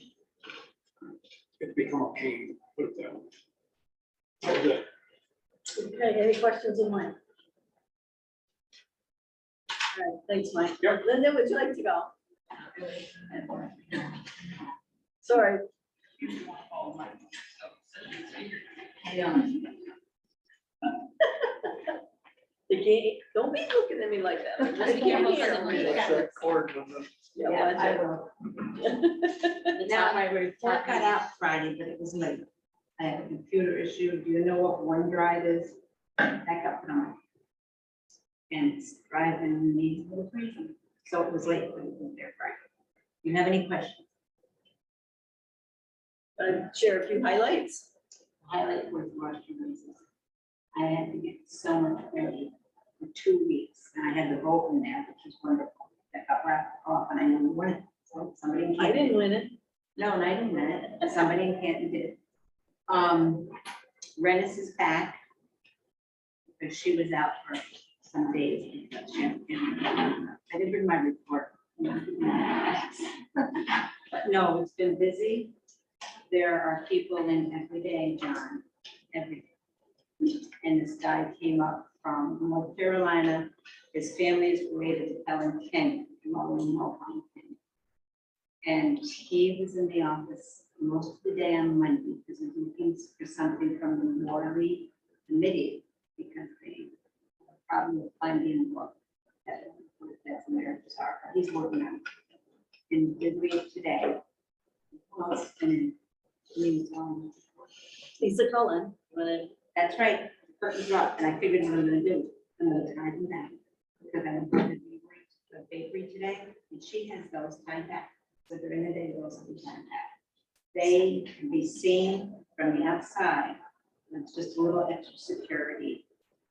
J: it's become a pain, put it that way. That was it.
A: Okay, any questions in mind? All right, thanks, Mike.
J: Yep.
A: Linda, would you like to go? Sorry. The game, don't be looking at me like that. I'm just
G: The camera
A: here.
G: doesn't read.
C: Watch that cord on the-
A: Yeah,
D: Yeah,
A: watch
D: I
A: it.
D: will. Now, my report got out Friday, but it was late. I have a computer issue. Do you know what OneDrive is? Back up now. And it's driving me a little crazy. So it was late, but it was there Friday. Do you have any questions?
A: Share a few highlights.
D: Highlight was Washington races. I had to get so much ready for 2 weeks, and I had the vote in there, which was wonderful. That got wrapped off, and I knew who won it. So somebody in
A: I
D: Canton.
A: didn't win it.
D: No, and I didn't win it. Somebody in Canton did it. Rennis is back, because she was out for some days. Because I didn't bring my report. But no, it's been busy. There are people in every day, John, every day. And this guy came up from North Carolina. His family is related to Helen King, and he was in the office most of the day on Monday because he was looking for something from the Water League Committee, because they have a problem with finding the book. That's America's Art. He's working on it. And did read today. And he was,
A: Lisa Cullen,
D: that's right, the curtains up, and I figured what I'm gonna do. I'm gonna tie them back, because I'm going to be to the bakery today, and she has those tied back. So during the day, those will be tied back. They can be seen from the outside. It's just a little extra security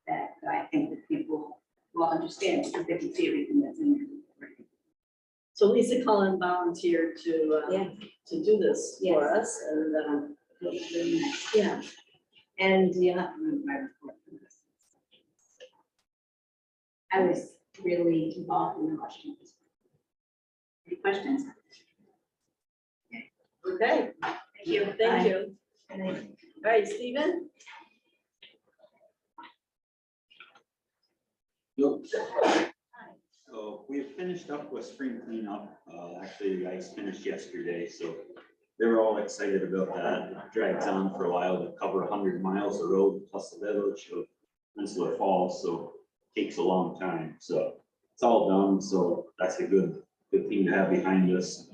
D: that I think that people will understand, because they can see everything that's in there.
A: so Lisa Cullen volunteered to,
D: Yeah.
A: to do this for
D: Yes.
A: us, and,
D: Looks really nice.
A: yeah.
D: And you have to read my report for this. I was really involved in the Washington. Any questions?
A: Okay,
D: Thank you.
A: thank you.
D: And I-
A: All right, Stephen?
F: Nope. So we finished up with spring cleanup. Actually, the guys finished yesterday, so they were all excited about that. It drags on for a while to cover 100 miles of road plus the village of Rensselaer Falls, so it takes a long time. So it's all done, so that's a good thing to have behind us.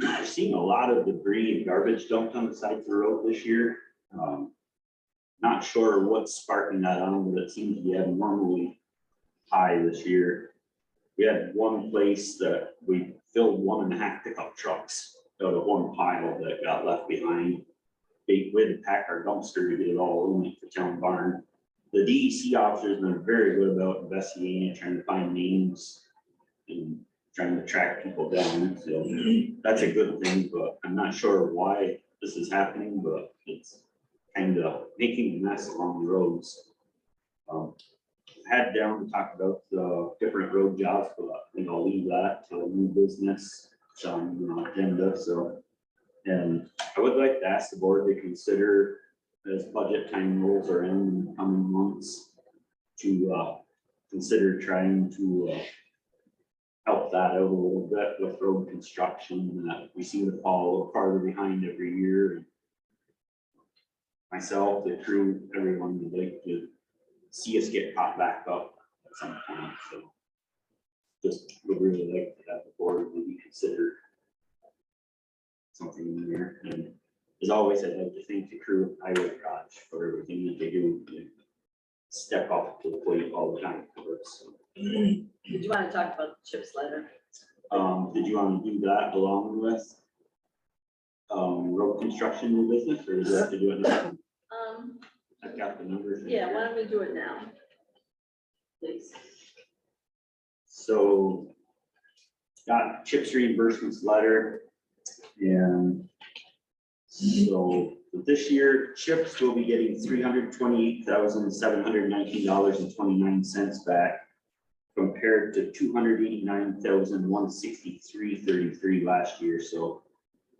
F: I've seen a lot of debris and garbage dumped on the side of the road this year. Not sure what's sparking that on, but it seems to be abnormally high this year. We had one place that we filled 1.5 pickup trucks out of one pile that got left behind. We had to pack our dumpster to get it all only for town barn. The DEC officers have been very good about investigating and trying to find names and trying to track people down. So that's a good thing, but I'm not sure why this is happening, but it's kind of making a mess along the roads. Had down to talk about the different road jobs, but I think I'll leave that to new business. It's on the agenda, so. And I would like to ask the board to consider, as budget time rolls are in the coming months, to consider trying to help help that out a little bit with road construction, that we seem to fall a little farther behind every year. Myself, the crew, everyone would like to see us get caught back up at some point, so. Just would really like to have the board maybe consider something in there, and as always, I'd like to thank the crew of Highway Garage for everything that they do. They step up to the plate all the time for us. So,
A: Did you want to talk about the CHIPS letter?
F: did you want to do that along with road construction new business, or does it have to do it now? I've got the numbers. in
A: Yeah,
F: here.
A: why don't we do it now? Please.
F: So got CHIPS reimbursements letter, and so this year CHIPS will be getting $328,719.29 back, compared to $289,163.33 last year. So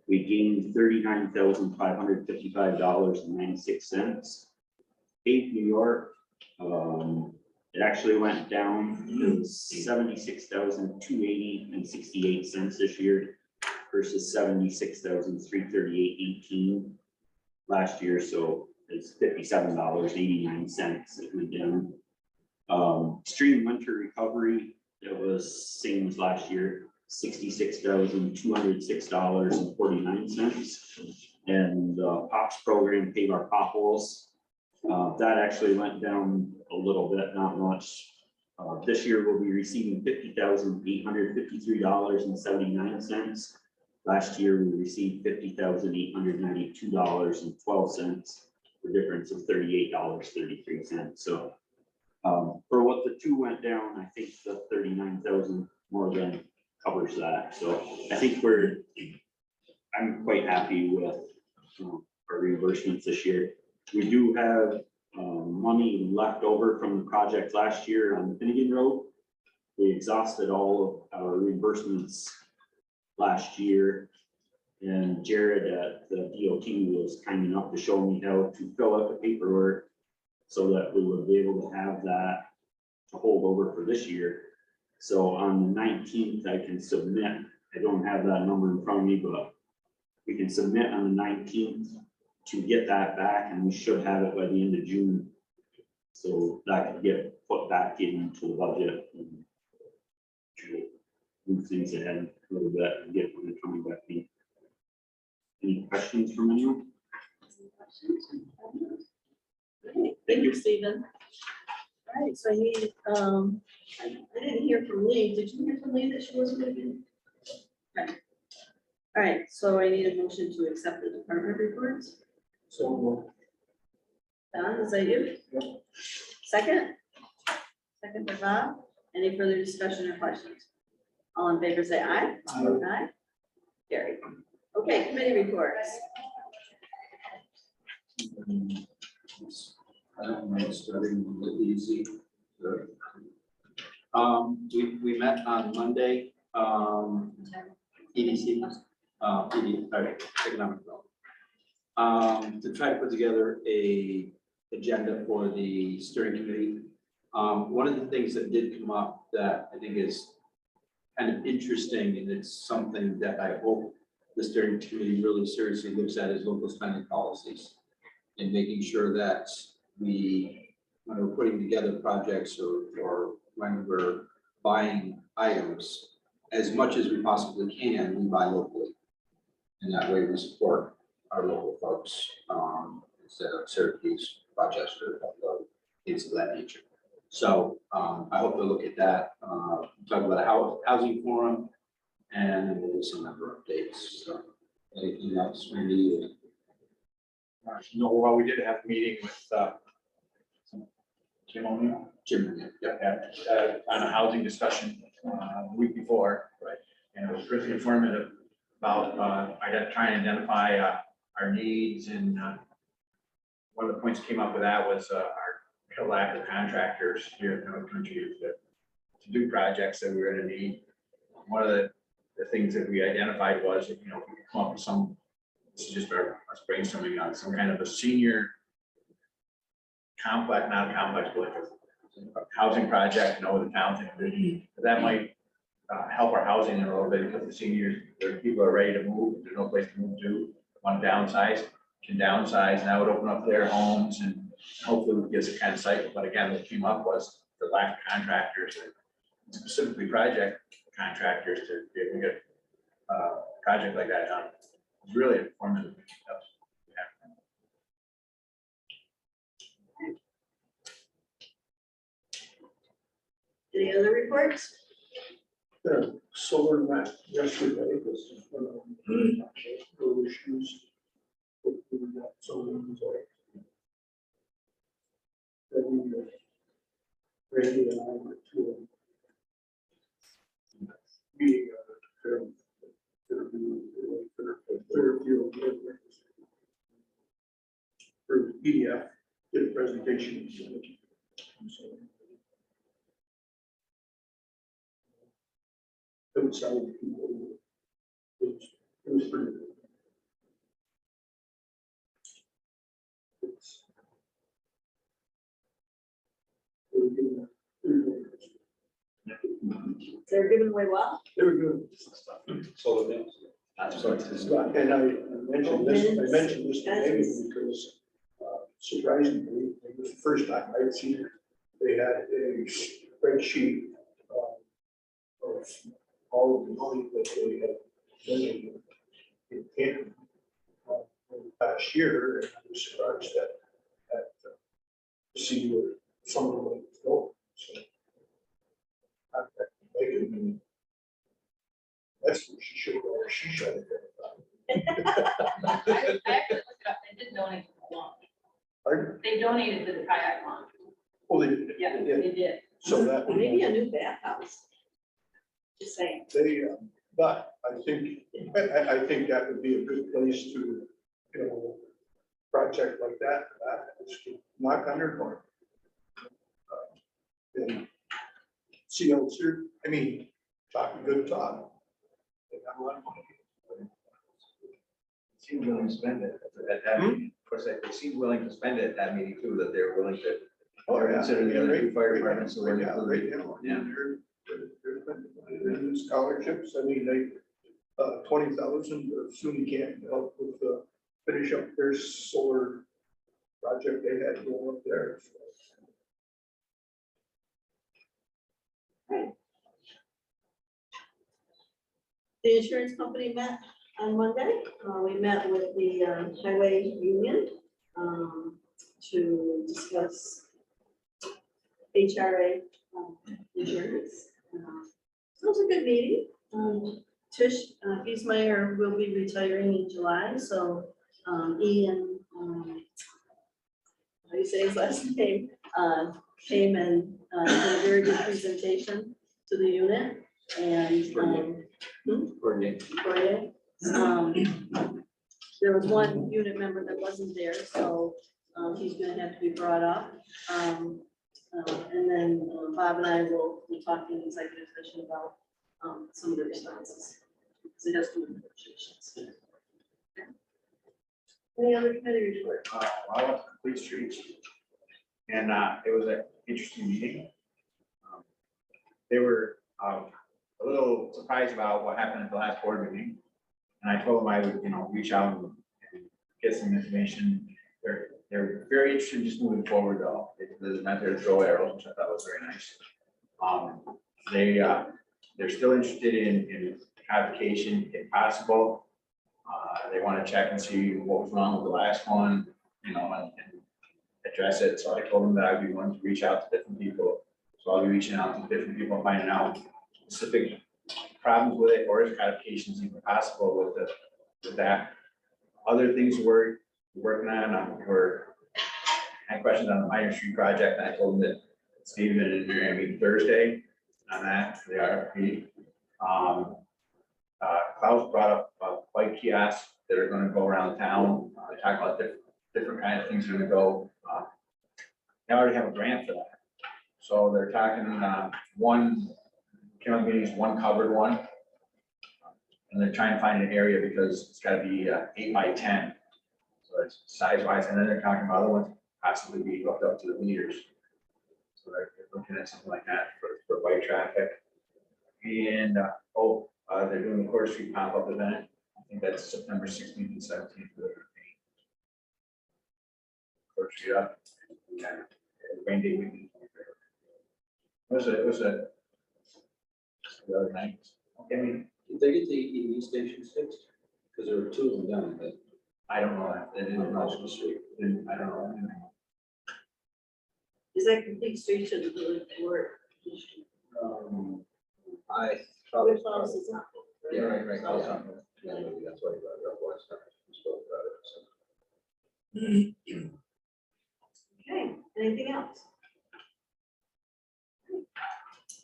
F: we gained $39,555.96. Paved New York, it actually went down to $76,280.68 this year versus $76,338.18 last year. So it's $57.89 it went down. Stream winter recovery, it was same as last year, $66,206.49. And POPS program, pave our potholes, that actually went down a little bit, not much. This year we'll be receiving $50,853.79. Last year we received $50,892.12, the difference of $38.33. So for what the two went down, I think the 39,000 more than covers that. So I think I'm quite happy with our reimbursements this year. We do have money left over from the project last year on Finnegan Road. We exhausted all of our reimbursements last year, and Jared at the DOT was kind enough to show me how to fill out the paperwork so that we would be able to have that to hold over for this year. So on the 19th, I can submit. I don't have that number in front of me, but we can submit on the 19th to get that back, and we should have it by the end of June. So that could get put back into the budget and move things ahead a little bit and get money coming back in. Any questions from anyone?
A: Thank you, Stephen. All right, so I need, I didn't hear from Lee. Did you hear from Lee that she wasn't gonna be? Okay. All right, so I need a motion to accept the department reports.
B: So,
A: Don, is that you? Second? Second by Bob. Any further discussion or questions? All in favor, say aye. Aye. Carried. Okay, committee reports.
K: I don't mind starting with easy. We met on Monday, EDC, economic development. To try to put together a agenda for the steering committee. One of the things that did come up that I think is kind of interesting, and it's something that I hope the steering committee really seriously looks at, is local spending policies. And making sure that when we're putting together projects or when we're buying items, as much as we possibly can, we buy locally. And that way we support our local folks, instead of Syracuse, Rochester, things of that nature. So I hope to look at that, talk about a housing forum, and then we'll do some member updates. So anything else, Randy?
C: No, well, we did have a meeting with Jim O'Neill.
K: Jim, yeah.
C: On a housing discussion the week before.
K: Right.
C: And it was pretty informative about, I got to try and identify our needs, and one of the points that came up with that was our lack of contractors here in the country to do projects that we were going to need. One of the things that we identified was, if we could come up with some, this is just us brainstorming on some kind of a senior complex, not a complex, but like a housing project, with the town thing. That might help our housing in a little bit because the seniors, people are ready to move, there's no place to move to. Want to downsize, can downsize, and that would open up their homes and hopefully we get some kind of cycle. But again, what came up was the lack of contractors, and specifically project contractors to be able to get a project like that done. It's really informative.
A: Any other reports?
J: The solar map yesterday was, no issues. Hopefully that solar is all right. Then, Randy and I went to a meeting, Fairfield, for PDF, did a presentation. So, outside people. It was pretty good. It's- they were giving- they were doing good.
A: They're giving away well.
J: They were good.
K: Solar panels.
J: And I mentioned this to Amy because surprisingly, it was the first time I'd seen it. They had a spreadsheet of all of the money that they had donated in Canton in the past year, and I was surprised to see where some of the money was going. So I making that's what she showed all. She showed it.
I: I actually looked it up, they did donate to the lawn.
J: Pardon?
I: They donated to the kayak lawn.
J: Oh, they did.
I: Yeah,
J: They did.
I: they did.
J: So that would.
A: Maybe a new bathhouse. Just saying.
J: They, but I think that would be a good place to, project like that is to knock on their door. And see how it's here, I mean, talking good talk. They got a lot of money.
C: Seemed willing to spend it at that meeting. Of course, they seemed willing to spend it at that meeting too, that they're willing to.
J: Oh, yeah.
C: Consider the other two fire departments.
J: Yeah, right now,
C: Yeah.
J: there's been scholarships, I mean, they, 20,000, soon you can't help with, finish up their solar project they had going up there.
A: The insurance company met on Monday. We met with the highway union to discuss HRA insurance. So it was a good meeting. Tish Giesmeyer will be retiring in July, so Ian, how do you say his last name, came and did a very good presentation to the unit. And
C: Coordinate.
A: Victoria. There was one unit member that wasn't there, so he's gonna have to be brought up. And then Bob and I will be talking in executive session about some of the responses. So just do negotiations. Any other committee report?
C: I went to Complete Streets. And it was an interesting meeting. They were a little surprised about what happened at the last board meeting. And I told them I would, reach out and get some information. They're very interested in just moving forward though. They're not there to throw arrows, which I thought was very nice. They're still interested in codification if possible. They want to check and see what was wrong with the last one, and address it. So I told them that I'd be willing to reach out to different people. So I'll be reaching out to different people and finding out specific problems with it, or if codifications even possible with that. Other things we're working on, had questions on the Minor Street project, and I told them that Steve and engineering meet Thursday on that, for the RFP. Klaus brought up bike kiosks that are gonna go around town. They talk about different kind of things that are gonna go. They already have a grant for that. So they're talking, one covered one. And they're trying to find an area because it's gotta be 8 by 10. So it's size wise, and then they're talking about other ones possibly be hooked up to the meters. So they're looking at something like that for bike traffic. And, they're doing the Court Street pop-up event. I think that's September 16th and 17th. Court Street up. Rain day weekend. It was the other night. I mean,
K: Did they get the EV stations fixed? Because there were two of them down, but
C: I don't know that. They didn't
K: across
C: know.
K: the street.
C: I don't know.
A: Is that complete street should really work?
K: I thought.
A: Which house is up?
K: Yeah, right. I was on there. Yeah, maybe that's why you brought it up last time. We spoke about it, so.
A: Okay, anything else?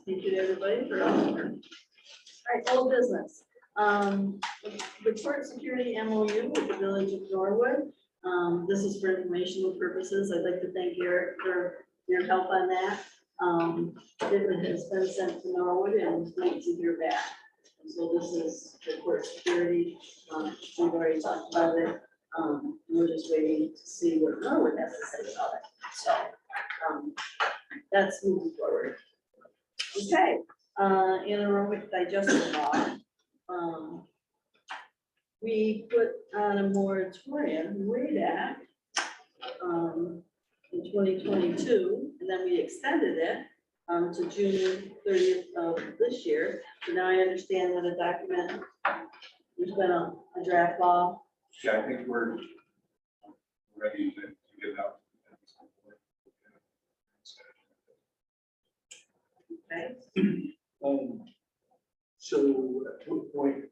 A: Thank you to everybody for all your. All right, old business. The court security MOU with the Village of Norwood. This is for informational purposes. I'd like to thank Eric for your help on that. It has been sent to Norwood and wait to hear back. So this is the court security. We've already talked about it. We're just waiting to see what Norwood has to say about it. So that's moving forward. Okay, anaerobic digestion law. We put on a moratorium way back in 2022, and then we extended it to June 30th of this year. So now I understand that a document, there's been a draft law.
L: Yeah, I think we're ready to get out.
A: Okay,
J: So at one point,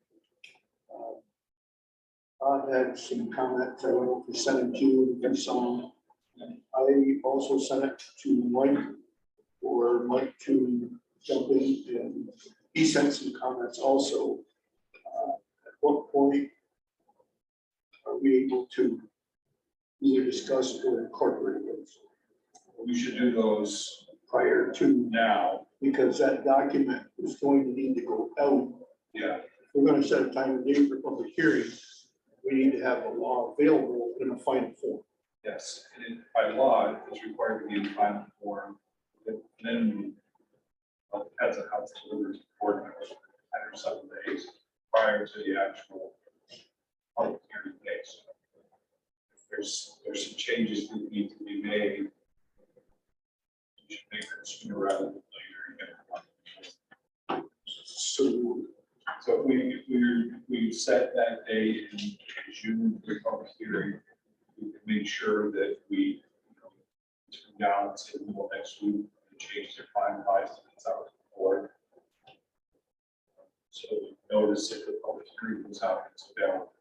J: I had some comments, I don't know if we sent it to you, and some. I also sent it to Mike, or Mike to jump in, and he sent some comments also. At what point are we able to either discuss or incorporate those
L: We should do those
J: prior to,
L: now.
J: because that document is going to need to go out.
L: Yeah,
J: If we're gonna set a time and date for public hearing, we need to have the law available in a final form.
L: yes. And by law, it's required to be in final form. And then, well, it depends on how it's delivered to the board members, 7 days prior to the actual public hearing date. So if there's some changes that need to be made. You should make it sooner rather than later. So we set that date in June for public hearing. We can make sure that we, turn down to the middle of next week, and change their finalized, and it's out to the board. So notice if the public hearing was out, it's available.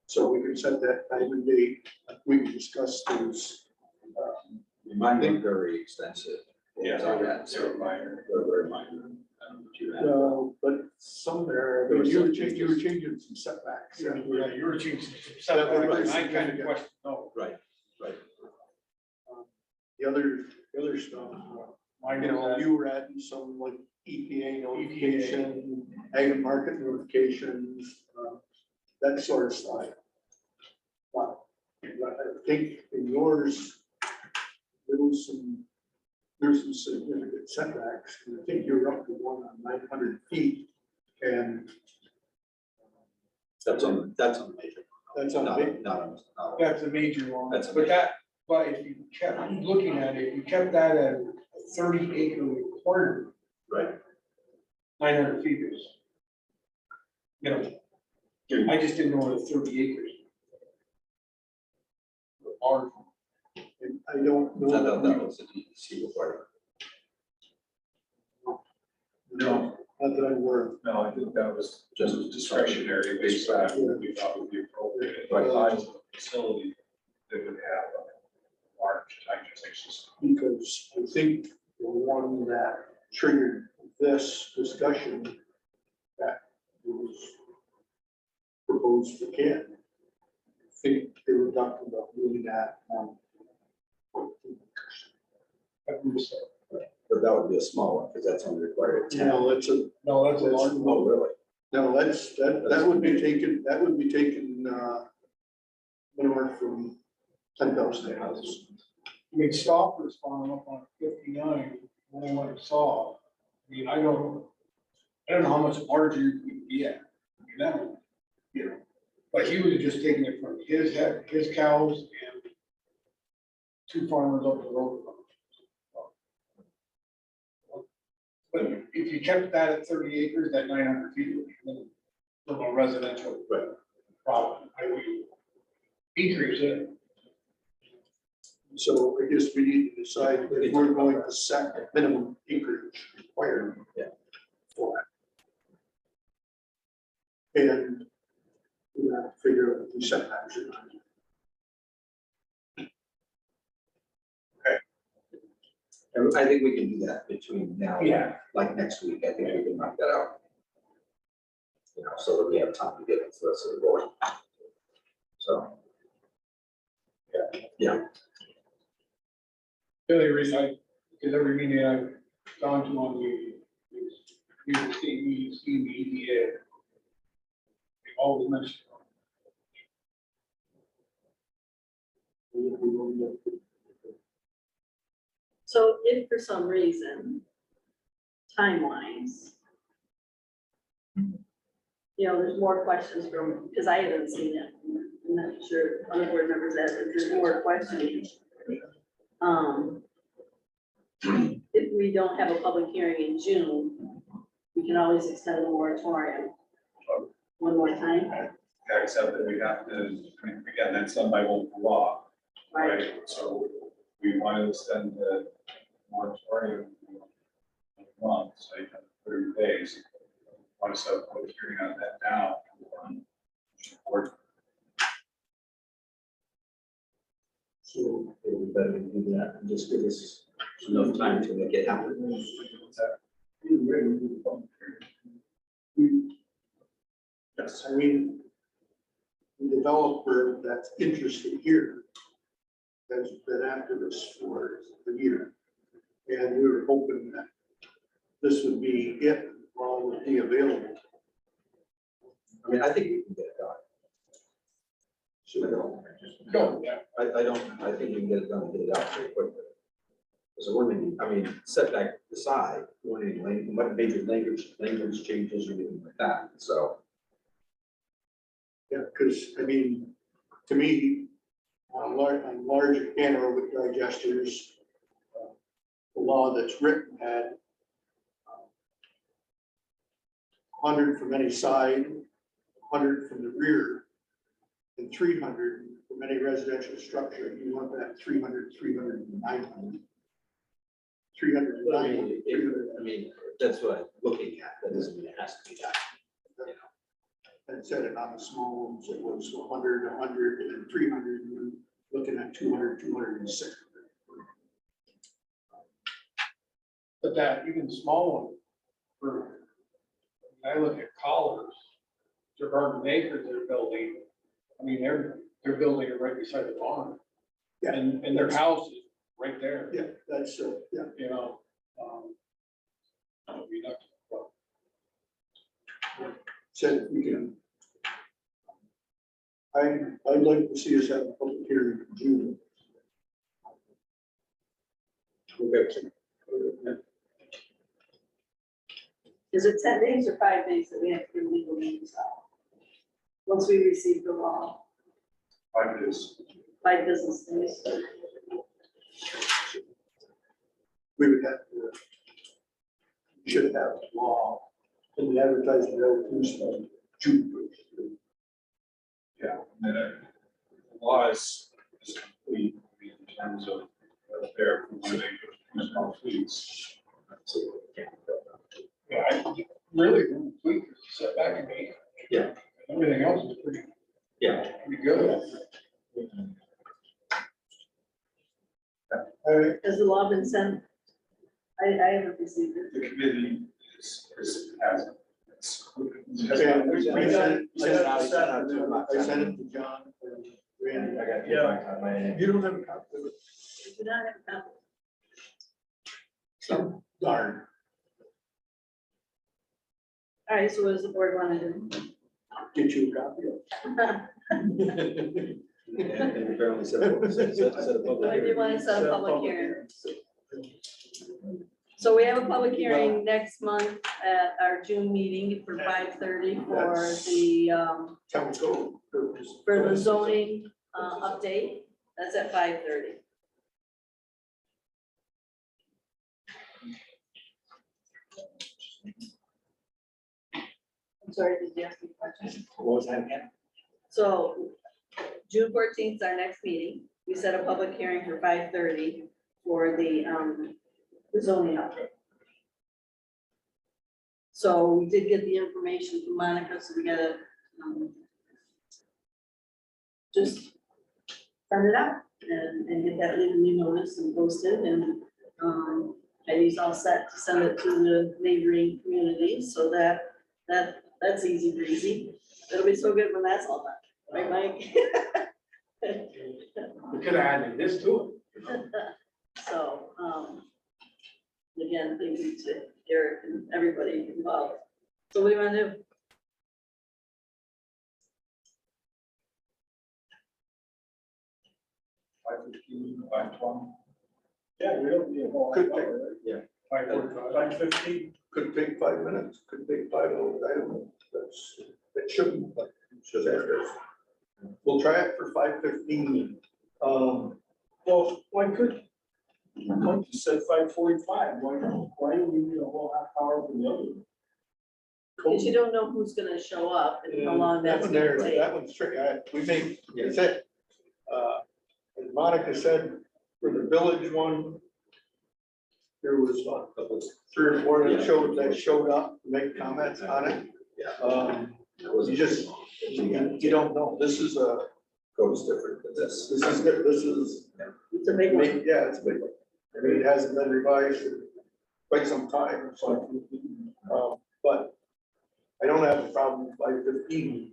J: So we can set that time and date, we can discuss those.
K: Mine are very extensive.
L: Yeah,
K: They're
L: minor.
K: very minor.
J: But some there, I mean, you were changing some setbacks.
L: Yeah, you were changing some
J: setbacks,
L: setbacks,
J: and I kind of
L: questioned, no.
K: Right.
J: The other stuff, you were adding some like EPA notification, ag market notifications, that sort of stuff. But I think in yours, there's some significant setbacks, and I think you're up to one on 900 feet, and
K: That's on the major.
J: that's on big.
K: Not.
L: That's a major one.
K: That's a
L: But
K: major.
L: but if you kept looking at it, you kept that at a 30-acre requirement,
K: Right.
L: 900 feet is. I just didn't know what a 30 acres. Large.
J: And I don't know.
K: That was the DEC requirement.
L: No,
J: Not that I'm aware of.
L: no, I think that was just discretionary based on what we thought would be appropriate.
K: Right.
L: Size of the facility that would have a large digester system.
J: Because I think the one that triggered this discussion that was proposed for Canton, I think they were talking about doing that. 14 acres.
K: But that would be a small one, because that's only required at 10.
J: No, that's a,
L: No, that's a large.
K: Oh, really?
J: no, that would be taken, north from 10,000 houses.
L: I mean, Stopper's farm up on 59, when I went and saw,
J: mean, I don't know how much larger you could get, you know, but he was just taking it from his cows and 2 farmers up the road. But if you kept that at 30 acres, that 900 feet would be a little residential problem. I would increase it.
M: So I guess we need to decide if we're going to set a minimum acreage requirement. For it. And we have to figure out if we set that or not.
K: And I think we can do that between now and
J: Yeah.
K: like next week. I think we can knock that out. You know, so that we have time to get it for us to go. So. Yeah.
J: The only reason because every meeting I've gone to on the state meetings, the EDA, they always mention.
A: So if for some reason, time-wise, you know, there's more questions from, because I haven't seen it. I'm not sure other board members have, if there's more questions. If we don't have a public hearing in June, we can always extend the moratorium one more time,
L: Except that we have to, I mean, again, that's done by local law,
A: right?
L: right? So we want to extend the moratorium month, so you have 30 days. Want to set a public hearing on that now. Or
K: So it would be better to do that and just give us enough time to make it happen.
M: Yes, I mean, the developer that's interested here has been after this for a year. And we were hoping that this would be it while it would be available.
K: I mean, I think we can get it done.
M: So
K: I don't,
J: Go, yeah.
K: I think we can get it done and get it out very quickly. So we're gonna, I mean, setback aside, what major language changes or anything like that, so.
M: yeah, because I mean, to me, on large anaerobic digesters, the law that's written had 100 from any side, 100 from the rear, and 300 from any residential structure. You want that 300, 300, and 900. 300 and
K: I
M: 900.
K: mean, I mean, that's what I'm looking at, that doesn't mean it has to be that.
M: And said it on the small ones, it was 100, 100, and 300, and then looking at 200, 200, and 600.
J: But that even small one, for, I look at collars, suburban acres they're building, I mean, they're building it right beside the barn.
M: Yeah.
J: And their house is right there,
M: Yeah, that's, yeah.
J: you know. I mean, that's-
M: Said we can. I'd like to see us have a public hearing in June.
K: Okay.
A: Is it 10 days or 5 days that we have to do legal meetings out? Once we receive the law,
L: 5 days.
A: 5 business days.
M: We would have to, should have law and the advertising notice on June 1st.
L: Yeah, and the law is complete in terms of their, when they go to small fleets.
J: Yeah, I really didn't tweak it, set back and eight.
K: Yeah.
J: Everything else is pretty good.
A: Has the law been sent? I haven't received it.
L: The committee has.
M: And I sent it to John and Randy.
C: I got to.
M: You don't have a copy of it?
A: I do not have a copy.
M: So darn.
A: All right, so what does the board want to do?
M: Get you a copy of it.
K: And apparently set a public
A: When do you
K: hearing.
A: want to set a public hearing? So we have a public hearing next month at our June meeting for 5:30 for the,
M: Town code.
A: for the zoning, update. That's at 5:30. I'm sorry, did you ask me a question?
C: What was that again?
A: So June 14th is our next meeting. We set a public hearing for 5:30 for the zoning update. So we did get the information from Monica, so we gotta just send it out and get that legally noticed and posted, and Eddie's all set to send it to the neighboring communities, so that's easy breezy. It'll be so good when that's all done, right, Mike?
J: We could have added this to it.
A: So, again, thank you to Eric and everybody involved. So what do you want to do?
L: Yeah, we don't need a whole.
M: Could take-
K: Yeah.
L: 5:45, 5:15.
M: Could take 5 minutes, could take 5 minutes, I don't know, it shouldn't, but it should have. We'll try it for 5:15.
L: Well, why could, Mike just said 5:45, why do we need a whole half hour for the other?
A: Because you don't know who's gonna show up and how long
M: That
A: that's
M: one
A: gonna
M: there,
A: take.
M: that one's tricky, we made, it's it. As Monica said, for the village one, there was what, 3 or 4 that showed up to make comments on it. You just, you don't know, this is a.
K: Goes different than this.
M: This is,
A: It's a big one.
M: yeah, it's a big one. I mean, it hasn't been revised in quite some time, so. But I don't have a problem with 5:15.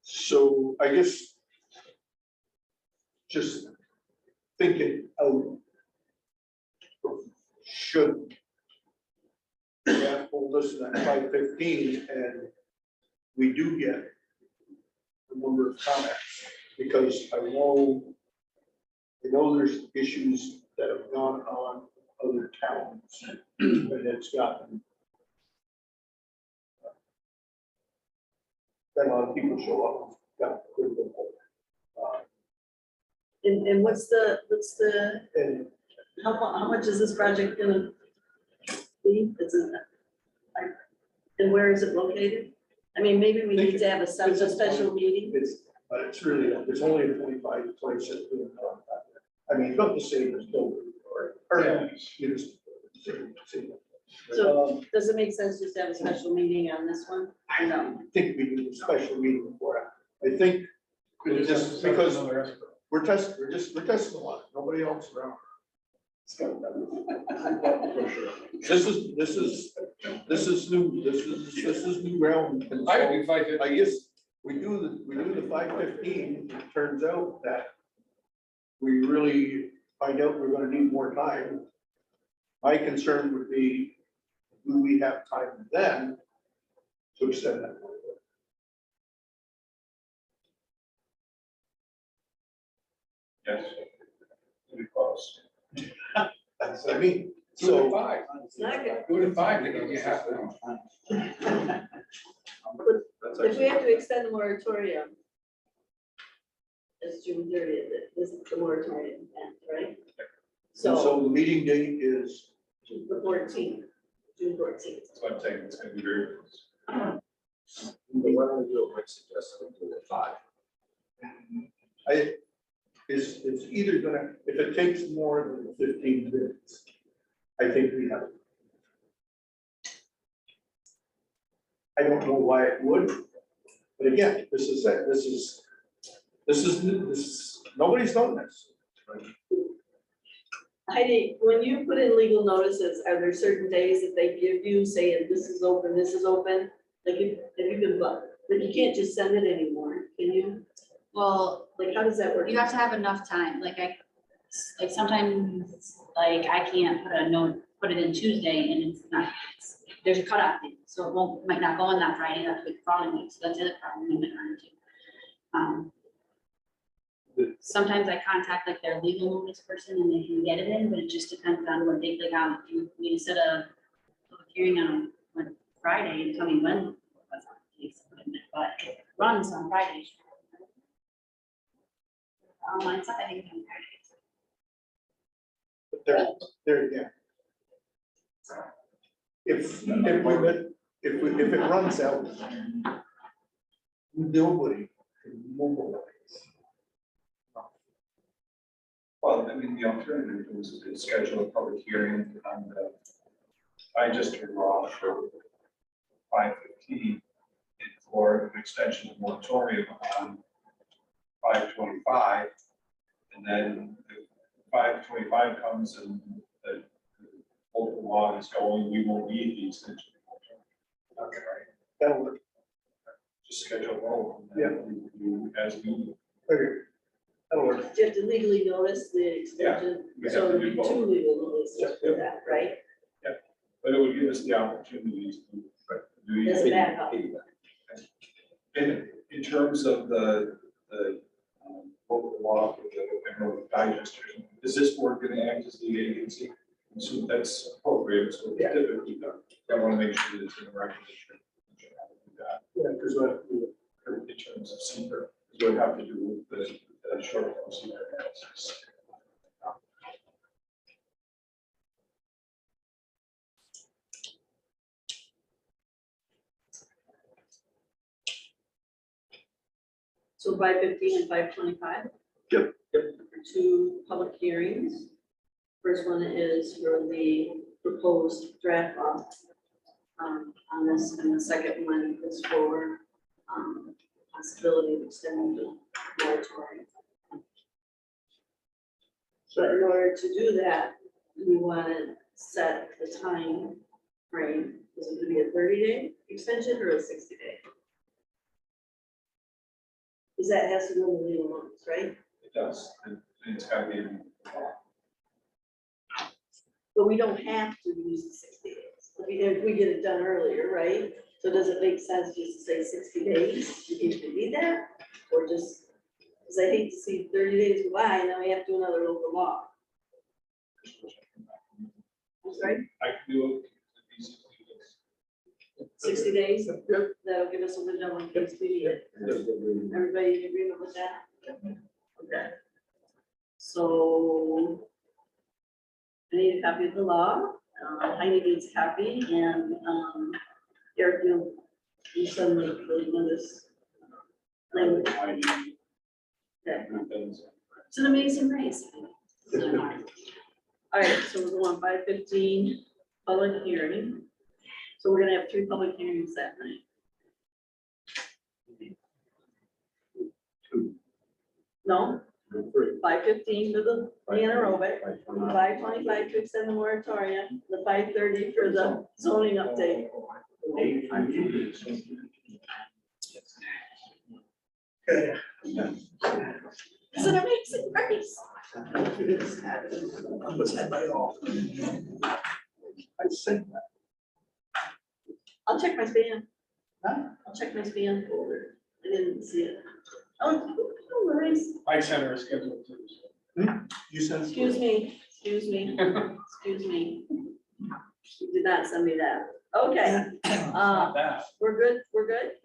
M: So I guess just thinking out, should yeah, hold us at 5:15 and we do get a number of comments, because I know there's issues that have gone on other towns and it's gotten a lot of people show up. Got critical.
A: And what's the,
M: And
A: how much is this project gonna be? And where is it located? I mean, maybe we need to have a special meeting.
M: it's really, it's only a 25 to 26 million dollar project. I mean, it's not the same as building or you know, same.
A: So does it make sense just to have a special meeting on this one? I know.
M: I think we need a special meeting for it. I think just because we're testing the water, nobody else around. This is new, this is new ground. And so
J: I would be 5:15.
M: I guess we do the 5:15, it turns out that we really find out we're gonna need more time. My concern would be, do we have time then to extend that?
L: Yes. Pretty close.
M: That's what I mean,
J: Do it at
M: so.
J: 5.
A: It's not good.
J: Do it at 5, because you have to.
A: If we have to extend the moratorium, it's June 30th, this is the moratorium, right? So
M: So the meeting date is,
A: the 14th, June 14th.
L: That's what I'm saying, it's gonna be very close.
K: Why don't we do it, Mike suggested we do it at 5.
M: it's either gonna, if it takes more than 15 minutes, I think we have. I don't know why it would, but again, this is it, this is, nobody's done this.
A: Heidi, when you put in legal notices, are there certain days that they give you saying this is open, like if you can, like you can't just send it anymore, can you?
G: Well,
A: Like, how does that work?
G: you have to have enough time, like sometimes, like I can't put it in Tuesday and it's not, there's a cutoff date, so it won't, might not go on that Friday, that's the following week, so that's the other problem we might run into. Sometimes I contact like their legal notice person and they can get it in, but it just depends on what they click on. If you set a hearing on Friday and coming Wednesday, that's not the case, but it runs on Fridays. Online stuff, I think it's on Fridays.
M: But there, yeah. If it runs out, nobody can mobilize.
L: Well, I mean, the alternative was to schedule a public hearing on the digester law for 5/15 for an extension of moratorium on 5/25. And then if 5/25 comes and the local law is going, we won't need the extension. Okay,
M: That'll work.
L: just schedule a roll. And then you as we.
M: Okay. That'll work.
A: You have to legally notice the extension,
L: we have
A: so
L: to
A: it'll
L: do
A: be
L: both.
A: 2 legal notices for that, right?
L: But it would give us the opportunity to do.
A: As a backup.
L: In terms of the local law for the emerald digester, is this board going to act as the agency? So that's appropriate, so
M: Yeah.
L: typically done. I want to make sure that it's in the record. That
M: Yeah, because
L: in terms of secret, we have to do with the short term secret analysis.
A: So 5/15 and 5/25?
M: Yep.
A: 2 public hearings. First one is for the proposed draft law on this, and the second one is for possibility of extending the moratorium. But in order to do that, we want to set the time frame. Is it going to be a 30-day extension or a 60-day? Because that has to go in the legal notice, right?
L: It does, and it's got to be in the law.
A: But we don't have to use the 60 days. If we get it done earlier, right? So does it make sense just to say 60 days? Do you need that? Or just, because I hate to see 30 days go by and then we have to do another local law. I'm sorry,
L: I can do it.
A: 60 days? That'll give us a window in case we need it. Everybody in agreement with that? Okay. So I need a copy of the law. Heidi needs a copy, and Eric, you send me the notice language. Okay. It's an amazing race. All right, so we're going 5/15 public hearing. So we're gonna have 3 public hearings that night. No, 5/15 for the anaerobic, 5/25 to extend the moratorium, the 5/30 for the zoning update. It's an amazing race.
M: I said that.
A: I'll check my spam. I'll check my spam folder. I didn't see it. Oh, no worries.
J: I sent her a schedule too.
M: You said.
A: Excuse me, excuse me, excuse me. You did not send me that. Okay,
J: Not that.
A: we're good, we're good?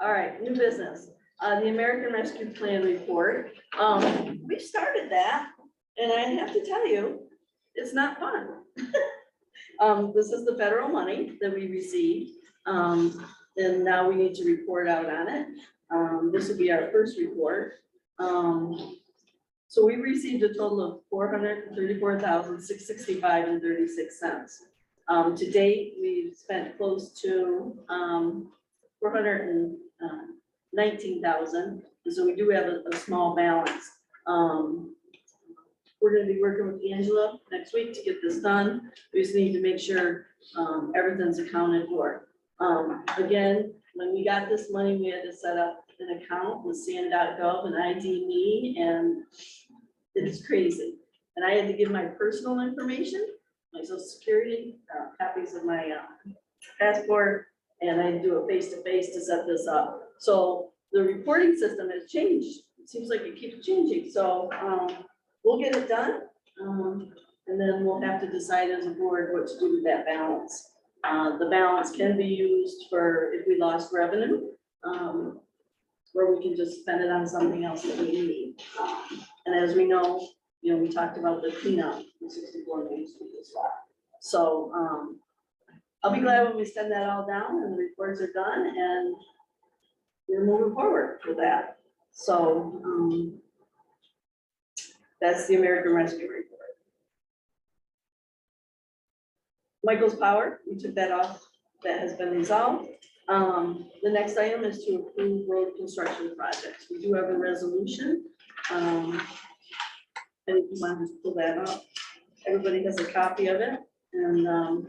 A: All right, new business. The American Rescue Plan report. We started that, and I have to tell you, it's not fun. This is the federal money that we received, and now we need to report out on it. This will be our first report. So we received a total of $434,665.36. To date, we've spent close to $419,000, so we do have a small balance. We're gonna be working with Angela next week to get this done. We just need to make sure everything's accounted for. Again, when we got this money, we had to set up an account with san.gov and ID me, and it's crazy. And I had to give my personal information, my social security, copies of my passport, and I do a face-to-face to set this up. So the reporting system has changed. It seems like it keeps changing, so we'll get it done. And then we'll have to decide as a board what to do with that balance. The balance can be used for if we lost revenue, where we can just spend it on something else that we need. And as we know, we talked about the cleanup, the 64 Main Street as well. So I'll be glad when we send that all down and the reports are done and we're moving forward with that. So that's the American Rescue Report. Michael's Power, we took that off, that has been resolved. The next item is to approve road construction projects. We do have a resolution. And if you want to just pull that up, everybody has a copy of it. And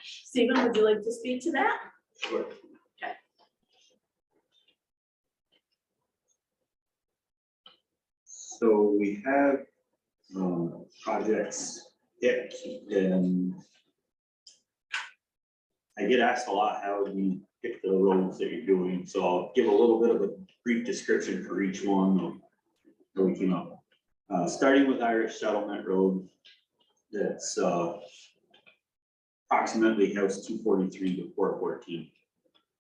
A: Stephen, would you like to speak to that?
F: Sure.
A: Okay.
F: So we have projects picked, and I get asked a lot, how do you pick the roads that you're doing? So I'll give a little bit of a brief description for each one of how we came up. Starting with Irish Settlement Road, that's approximately House 243 to 414.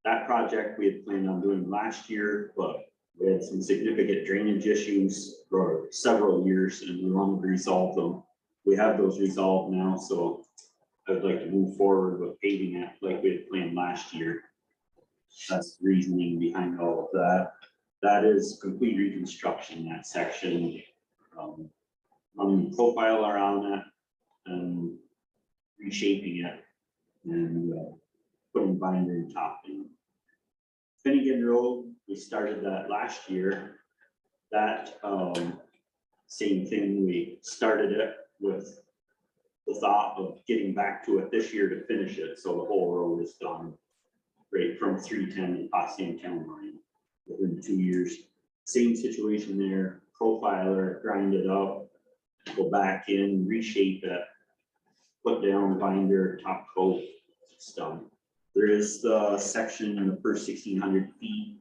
F: That project we had planned on doing last year, but we had some significant drainage issues for several years and we wanted to resolve them. We have those resolved now, so I would like to move forward with paving it like we had planned last year. That's the reasoning behind all of that. That is complete reconstruction, that section. On profile around it and reshaping it and putting binder and topping. Finnegan Road, we started that last year. That same thing, we started it with the thought of getting back to it this year to finish it, so the whole road is done right from 310 to Potsdam Town Line within 2 years. Same situation there, profiler, grind it up, go back in, reshape it, put down binder, top coat, it's done. There is the section in the first 1,600 feet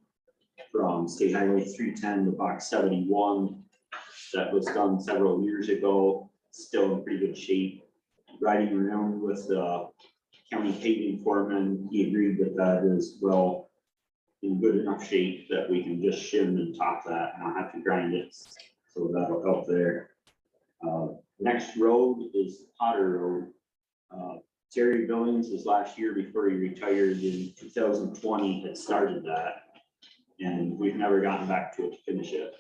F: from State Highway 310 to box 71 that was done several years ago, still in pretty good shape. Riding around with the county paving foreman, he agreed that that is well in good enough shape that we can just shim and top that and not have to grind it. So that'll help there. Next road is Potter Road. Terry Billings was last year before he retired in 2020 had started that. And we've never gotten back to it to finish it.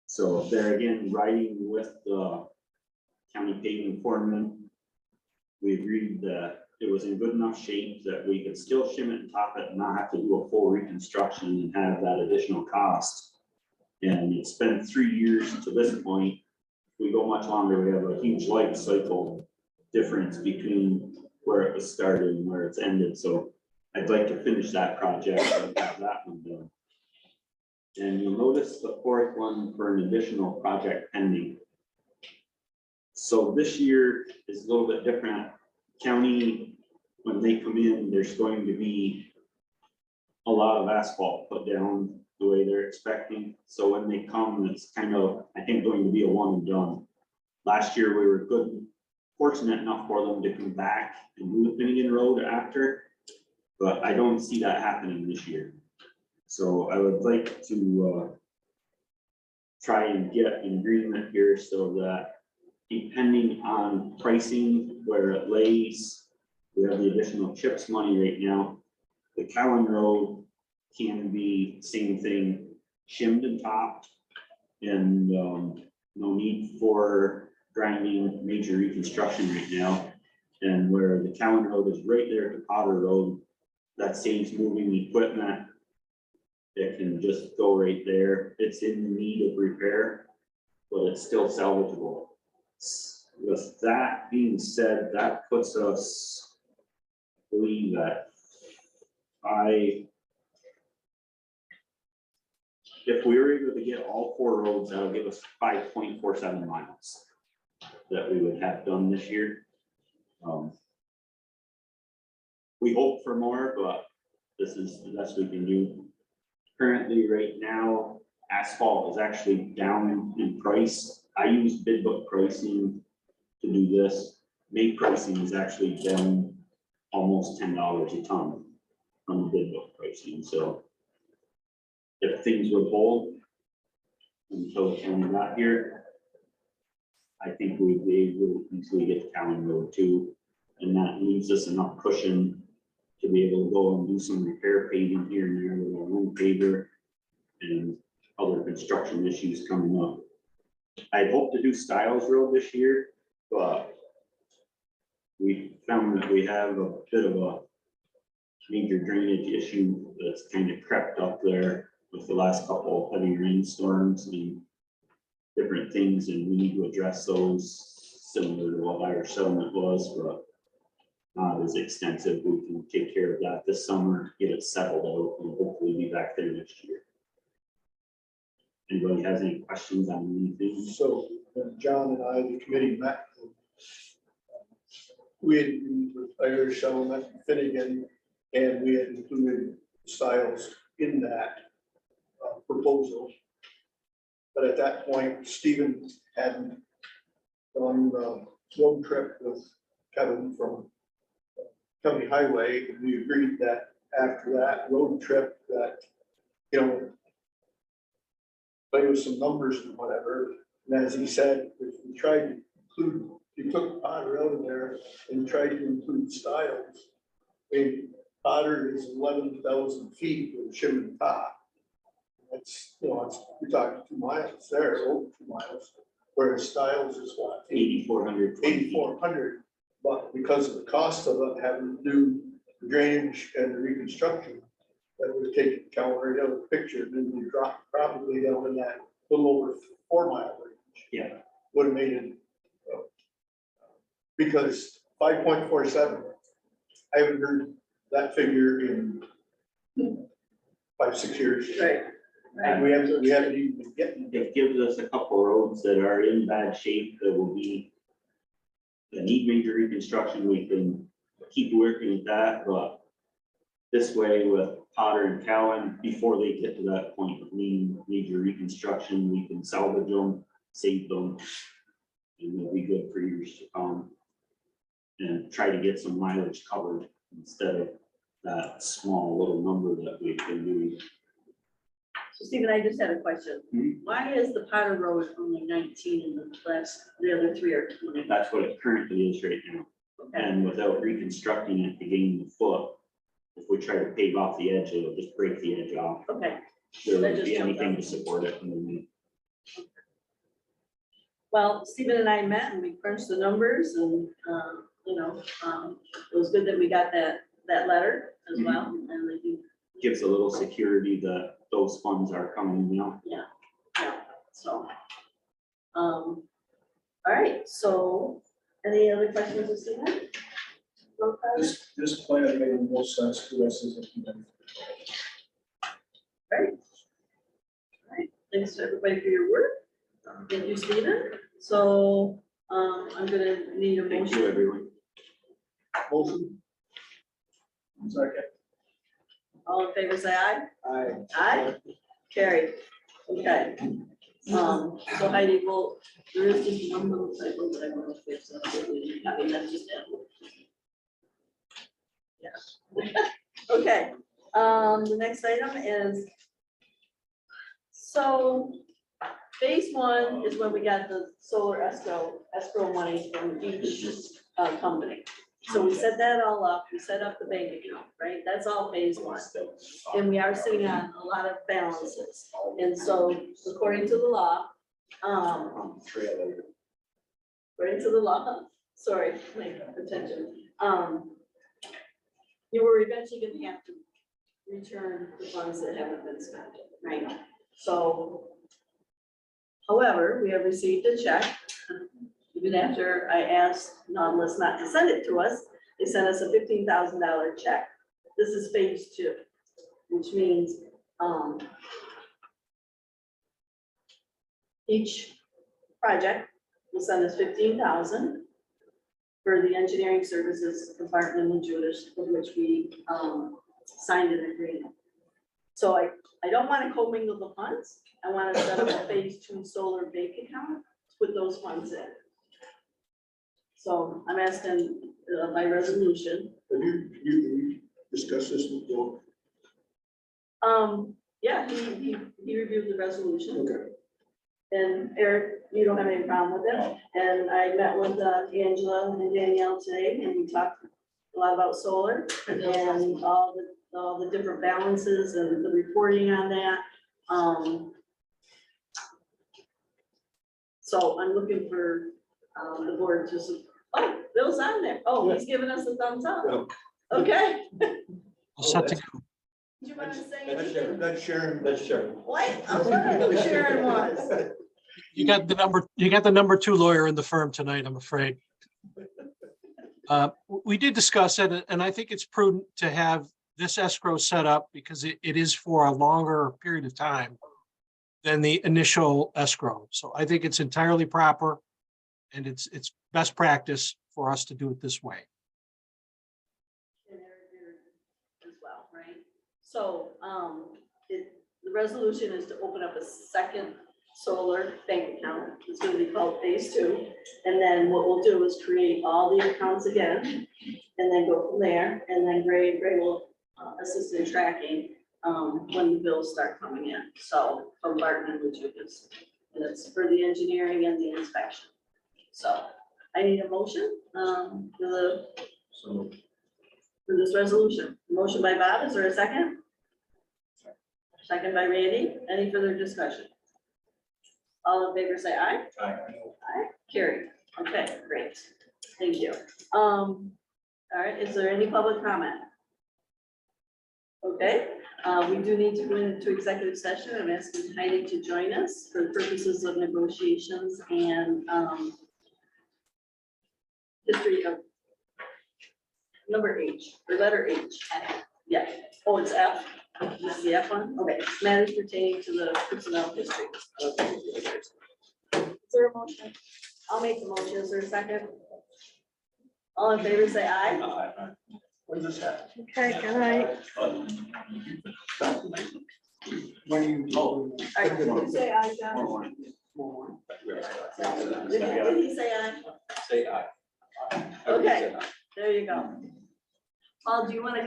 F: So there again, riding with the county paving foreman, we agreed that it was in good enough shape that we could still shim it and top it and not have to do a full reconstruction and have that additional cost. And it's been 3 years to this point. If we go much longer, we have a huge life cycle difference between where it was started and where it's ended. So I'd like to finish that project and have that one done. And you'll notice the fourth one for an additional project pending. So this year is a little bit different. County, when they come in, there's going to be a lot of asphalt put down the way they're expecting. So when they come, it's kind of, I think, going to be a one and done. Last year, we were fortunate enough for them to come back and do the Finnegan Road after, but I don't see that happening this year. So I would like to try and get an agreement here so that depending on pricing, where it lays, we have the additional CHIPS money right now. The Cowan Road can be same thing, shimmed and topped, and no need for grinding major reconstruction right now. And where the Cowan Road is right there to Potter Road, that saves moving equipment. It can just go right there. It's in need of repair, but it's still salvageable. With that being said, that puts us, I believe that if we were able to get all 4 roads, that'll give us 5.47 miles that we would have done this year. We hope for more, but this is the best we can do. Currently, right now, asphalt is actually down in price. I use bid book pricing to do this. Make pricing is actually down almost $10 a ton from the bid book pricing, so if things were bold until Ken got here, I think we'd be able to easily get County Road 2, and that leaves us enough cushion to be able to go and do some repair paving here and there with our own paver and other construction issues coming up. I'd hope to do Stiles Road this year, but we found that we have a bit of a major drainage issue that's kind of crept up there with the last couple of heavy rainstorms and different things, and we need to address those similar to what our settlement was, but not as extensive. We can take care of that this summer, get it settled out, and hopefully be back there next year. Anybody has any questions on anything?
M: So John and I, the committee met. We had agreed with Irish Settlement, Finnegan, and we had included Stiles in that proposal. But at that point, Stephen hadn't gone the road trip with Kevin from County Highway. And we agreed that after that road trip that, you know, play with some numbers and whatever. And as he said, if we tried to include, you took Potter out of there and tried to include Stiles. I mean, Potter is 11,000 feet with shim and top. That's, you know, it's, we're talking 2 miles there, over 2 miles, whereas Stiles is what?
F: 8,400.
M: 8,400, but because of the cost of it, having to do the drainage and the reconstruction, that would take Cal right out of the picture, and then we drop probably down in that little over 4 mile range.
F: Yeah.
M: Would have made it, because 5.47, I haven't heard that figure in 5-6 years.
A: Right.
M: And we haven't even been getting it.
F: It gives us a couple of roads that are in bad shape that will be, that need major reconstruction. We can keep working with that, but this way with Potter and Cowan, before they get to that point of needing major reconstruction, we can salvage them, save them, and they'll be good for years to come. And try to get some mileage covered instead of that small little number that we've been doing.
A: So Stephen, I just had a question. Why is the Potter Road only 19 and the other 3 are 20?
F: That's what it currently is right now.
A: Okay.
F: And without reconstructing it to gain the foot, if we try to pave off the edge, it'll just break the edge off.
A: Okay.
F: There
A: That
F: won't
A: just
F: be
A: jumped
F: anything
A: out.
F: to support it underneath.
A: Well, Stephen and I met and we crunched the numbers and, you know, it was good that we got that letter as well. And we do,
F: Gives a little security that those funds are coming now.
A: yeah, so. All right, so any other questions of Stephen? No comments?
L: This plan made the most sense to us as a community.
A: Great. All right, thanks to everybody for your work. Thank you, Stephen. So, I'm gonna need a
F: Thank you,
A: motion.
F: everyone.
M: Motion.
L: Second.
A: All in favor, say aye.
M: Aye.
A: Aye. Carried. Okay. So Heidi, well, there is just one little typo that I want to fix. I mean, that's just it. Yeah. Okay, the next item is, so phase 1 is when we got the solar escrow money from each company. So we set that all up, we set up the bank account, right? That's all phase 1. And we are sitting on a lot of balances. And so according to the law, sorry, my attention. You were eventually gonna have to return the funds that haven't been spent, right? So, however, we have received a check. Even after I asked Nautilus not to send it to us, they sent us a $15,000 check. This is phase 2, which means, each project will send us 15,000. for the engineering services department in Judas, for which we signed an agreement. So I don't want to commingle the funds. I want to set up a phase 2 solar bank account, put those funds in. So I'm asking by resolution.
M: Have you discussed this with Bill?
A: Yeah, he reviewed the resolution.
M: Okay.
A: And Eric, you don't have any problem with it. And I met with Angela and Danielle today, and we talked a lot about solar and all the different balances and the reporting on that. So I'm looking for the board to, oh, Bill's on there. Oh, he's giving us a thumbs up. Okay.
N: I'll set to
A: Do you want to say anything?
M: That's Sharon.
A: What? I wonder who Sharon was.
N: You got the number 2 lawyer in the firm tonight, I'm afraid. We did discuss it, and I think it's prudent to have this escrow set up because it is for a longer period of time than the initial escrow. So I think it's entirely proper, and it's best practice for us to do it this way.
A: And Eric as well, right? So, the resolution is to open up a second solar bank account. It's gonna be called phase 2. And then what we'll do is create all the accounts again, and then go from there. And then Gray will assist in tracking, when the bills start coming in. So from Barton and Lucius, and it's for the engineering and the inspection. So I need a motion, for this resolution. Motion by Bob, is there a second? Second by Randy. Any further discussion? All in favor, say aye.
C: Aye.
A: Aye, carried. Okay, great. Thank you. All right, is there any public comment? Okay, we do need to go into executive session. I'm asking Heidi to join us for the purposes of negotiations and history of number H, or letter H. Yeah, oh, it's F. This is the F one? Okay, matters pertaining to the personnel history. Is there a motion? I'll make the motion. Is there a second? All in favor, say aye.
M: When's this happen?
H: Okay, good night.
M: When you.
A: All right, did you say aye, John? Did he say aye?
K: Say aye.
A: Okay, there you go. Paul, do you want to